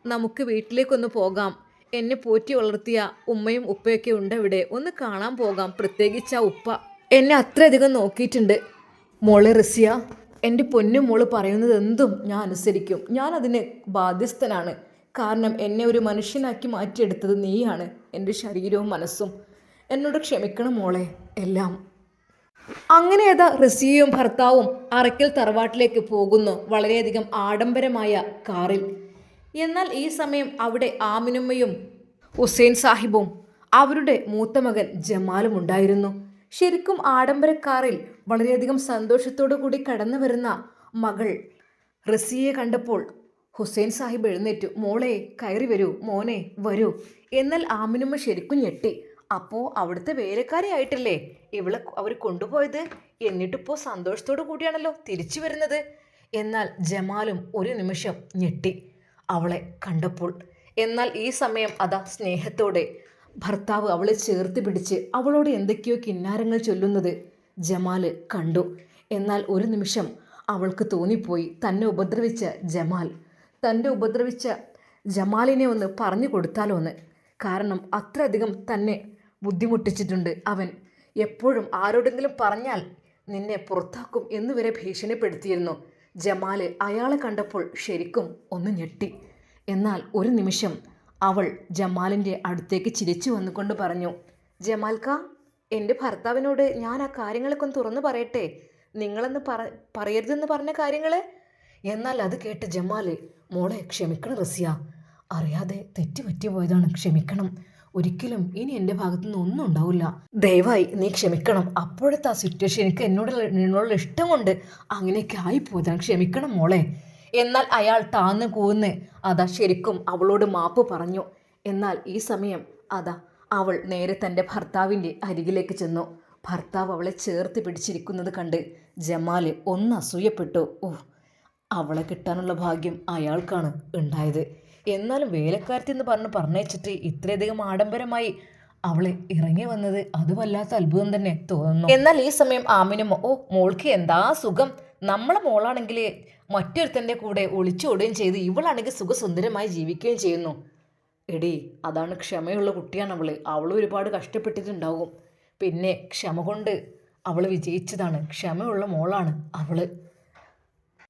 നമുക്ക് വീട്ടിലേക്കൊന്ന് പോകാം. എന്നെ പോറ്റി വളർത്തിയ ഉമ്മയും ഉപ്പയൊക്കെ ഉണ്ടവിടെ, ഒന്ന് കാണാൻ പോകാം. പ്രത്യേകിച്ച് ആ ഉപ്പ എന്നെ അത്രയധികം നോക്കിയിട്ടുണ്ട്. മോളെ റസിയ, എൻ്റെ പൊന്നു മോള് പറയുന്നത് എന്തും ഞാൻ അനുസരിക്കും. ഞാൻ അതിന് ബാധ്യസ്ഥനാണ്. കാരണം എന്നെ ഒരു മനുഷ്യനാക്കി മാറ്റിയെടുത്തത് നീയാണ്, എൻ്റെ ശരീരവും മനസ്സും. എന്നോട് ക്ഷമിക്കണം മോളെ, എല്ലാം. അങ്ങനെ റസിയയും ഭർത്താവും അറയ്ക്കൽ തറവാട്ടിലേക്ക് പോകുന്നു, വളരെയധികം ആഡംബരമായ കാറിൽ. എന്നാൽ ഈ സമയം അവിടെ ആമിനുമ്മയും ഹുസൈൻ സാഹിബും അവരുടെ മൂത്ത മകൻ ജമാലും ഉണ്ടായിരുന്നു. ശരിക്കും ആഡംബരക്കാറിൽ വളരെയധികം സന്തോഷത്തോടു കൂടി കടന്നു വരുന്ന മകൾ റസിയെ കണ്ടപ്പോൾ ഹുസൈൻ സാഹിബ് എഴുന്നേറ്റു. മോളെ, കയറി വരൂ, മോനെ വരൂ. എന്നാൽ ആമിനുമ്മ ശരിക്കും ഞെട്ടി. അപ്പോൾ അവിടുത്തെ വേലക്കാരി ആയിട്ടല്ലേ അവർ കൊണ്ടുപോയത്? എന്നിട്ടിപ്പോൾ സന്തോഷത്തോടു കൂടിയാണല്ലോ തിരിച്ചു വരുന്നത്. എന്നാൽ ജമാലും ഒരു നിമിഷം ഞെട്ടി അവളെ കണ്ടപ്പോൾ. എന്നാൽ ഈ സമയം സ്നേഹത്തോടെ ഭർത്താവ് അവളെ ചേർത്ത് പിടിച്ച് അവളോട് എന്തൊക്കെയോ കിന്നാരങ്ങൾ ചൊല്ലുന്നത് ജമാല് കണ്ടു. എന്നാൽ ഒരു നിമിഷം അവൾക്ക് തോന്നിപ്പോയി, തന്നെ ഉപദ്രവിച്ച ജമാലിനെ ഒന്ന് പറഞ്ഞു കൊടുത്താലോ എന്ന്. കാരണം അത്രയധികം തന്നെ ബുദ്ധിമുട്ടിച്ചിട്ടുണ്ട് അവൻ. എപ്പോഴും ആരോടെങ്കിലും പറഞ്ഞാൽ നിന്നെ പുറത്താക്കും എന്നുവരെ ഭീഷണിപ്പെടുത്തിയിരുന്നു. ജമാല് അയാളെ കണ്ടപ്പോൾ ശരിക്കും ഒന്ന് ഞെട്ടി. എന്നാൽ ഒരു നിമിഷം അവൾ ജമാലിൻ്റെ അടുത്തേക്ക് ചിരിച്ചു വന്നുകൊണ്ട് പറഞ്ഞു, ജമാൽക്ക, എൻ്റെ ഭർത്താവിനോട് ഞാൻ ആ കാര്യങ്ങളൊക്കെ ഒന്ന് തുറന്നു പറയട്ടെ, നിങ്ങളെന്ന് പറയരുതെന്ന് പറഞ്ഞ കാര്യങ്ങൾ. എന്നാൽ അത് കേട്ട് ജമാല്, മോളെ ക്ഷമിക്കണം റസിയ, അറിയാതെ തെറ്റുപറ്റി പോയതാണ്, ക്ഷമിക്കണം, ഒരിക്കലും ഇനി എൻ്റെ ഭാഗത്തുനിന്ന് ഒന്നും ഉണ്ടാവില്ല, ദയവായി നീ ക്ഷമിക്കണം. അപ്പോഴത്തെ ആ സിറ്റുവേഷൻ എനിക്ക് നിന്നോടുള്ള ഇഷ്ടം കൊണ്ട് അങ്ങനെയൊക്കെ ആയിപ്പോയതാണ്, ക്ഷമിക്കണം മോളെ. എന്നാൽ അയാൾ താന്ന് കൂന്ന് ശരിക്കും അവളോട് മാപ്പ് പറഞ്ഞു. എന്നാൽ ഈ സമയം അവൾ നേരെ തൻ്റെ ഭർത്താവിൻ്റെ അരികിലേക്ക് ചെന്നു. ഭർത്താവ് അവളെ ചേർത്ത് പിടിച്ചിരിക്കുന്നത് കണ്ട് ജമാല് ഒന്ന് അസൂയപ്പെട്ടു. അവളെ കിട്ടാനുള്ള ഭാഗ്യം അയാൾക്കാണ് ഉണ്ടായത്. എന്നാലും വേലക്കാരത്തി എന്ന് പറഞ്ഞേച്ചിട്ട് ഇത്രയധികം ആഡംബരമായി അവളെ ഇറങ്ങി വന്നത് അത് വല്ലാത്ത അത്ഭുതം തന്നെ തോന്നുന്നു. എന്നാൽ ഈ സമയം ആമിനും, മോൾക്ക് എന്താ സുഖം, നമ്മളെ മോളാണെങ്കിൽ മറ്റൊരുത്തൻ്റെ കൂടെ ഒളിച്ചോടുകയും ചെയ്ത് ഇവളാണെങ്കിൽ സുഖസുന്ദരമായി ജീവിക്കുകയും ചെയ്യുന്നു. എടി, അതാണ് ക്ഷമയുള്ള കുട്ടിയാണ് അവൾ ഒരുപാട് കഷ്ടപ്പെട്ടിട്ടുണ്ടാവും. പിന്നെ ക്ഷമ കൊണ്ട് അവൾ വിജയിച്ചതാണ്, ക്ഷമയുള്ള മോളാണ് അവൾ.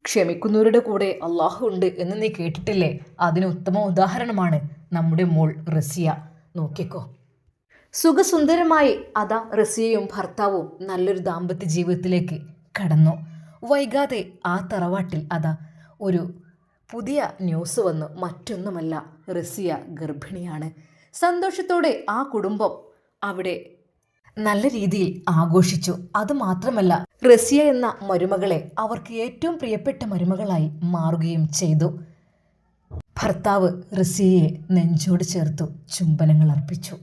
ക്ഷമിക്കുന്നവരുടെ കൂടെ അള്ളാഹു ഉണ്ട് എന്ന് നീ കേട്ടിട്ടില്ലേ? അതിന് ഉത്തമ ഉദാഹരണമാണ് നമ്മുടെ മോൾ റസിയ. നോക്കിക്കോ. സുഖസുന്ദരമായി റസിയയും ഭർത്താവും നല്ലൊരു ദാമ്പത്യ ജീവിതത്തിലേക്ക് കടന്നു. വൈകാതെ ആ തറവാട്ടിൽ ഒരു പുതിയ ന്യൂസ് വന്നു. മറ്റൊന്നുമല്ല, റസിയ ഗർഭിണിയാണ്. സന്തോഷത്തോടെ ആ കുടുംബം അവിടെ നല്ല രീതിയിൽ ആഘോഷിച്ചു. അതുമാത്രമല്ല, റസിയ എന്ന മരുമകളെ അവർക്ക് ഏറ്റവും പ്രിയപ്പെട്ട മരുമകളായി മാറുകയും ചെയ്തു. ഭർത്താവ് റസിയയെ നെഞ്ചോട് ചേർത്തു ചുംബനങ്ങൾ അർപ്പിച്ചു.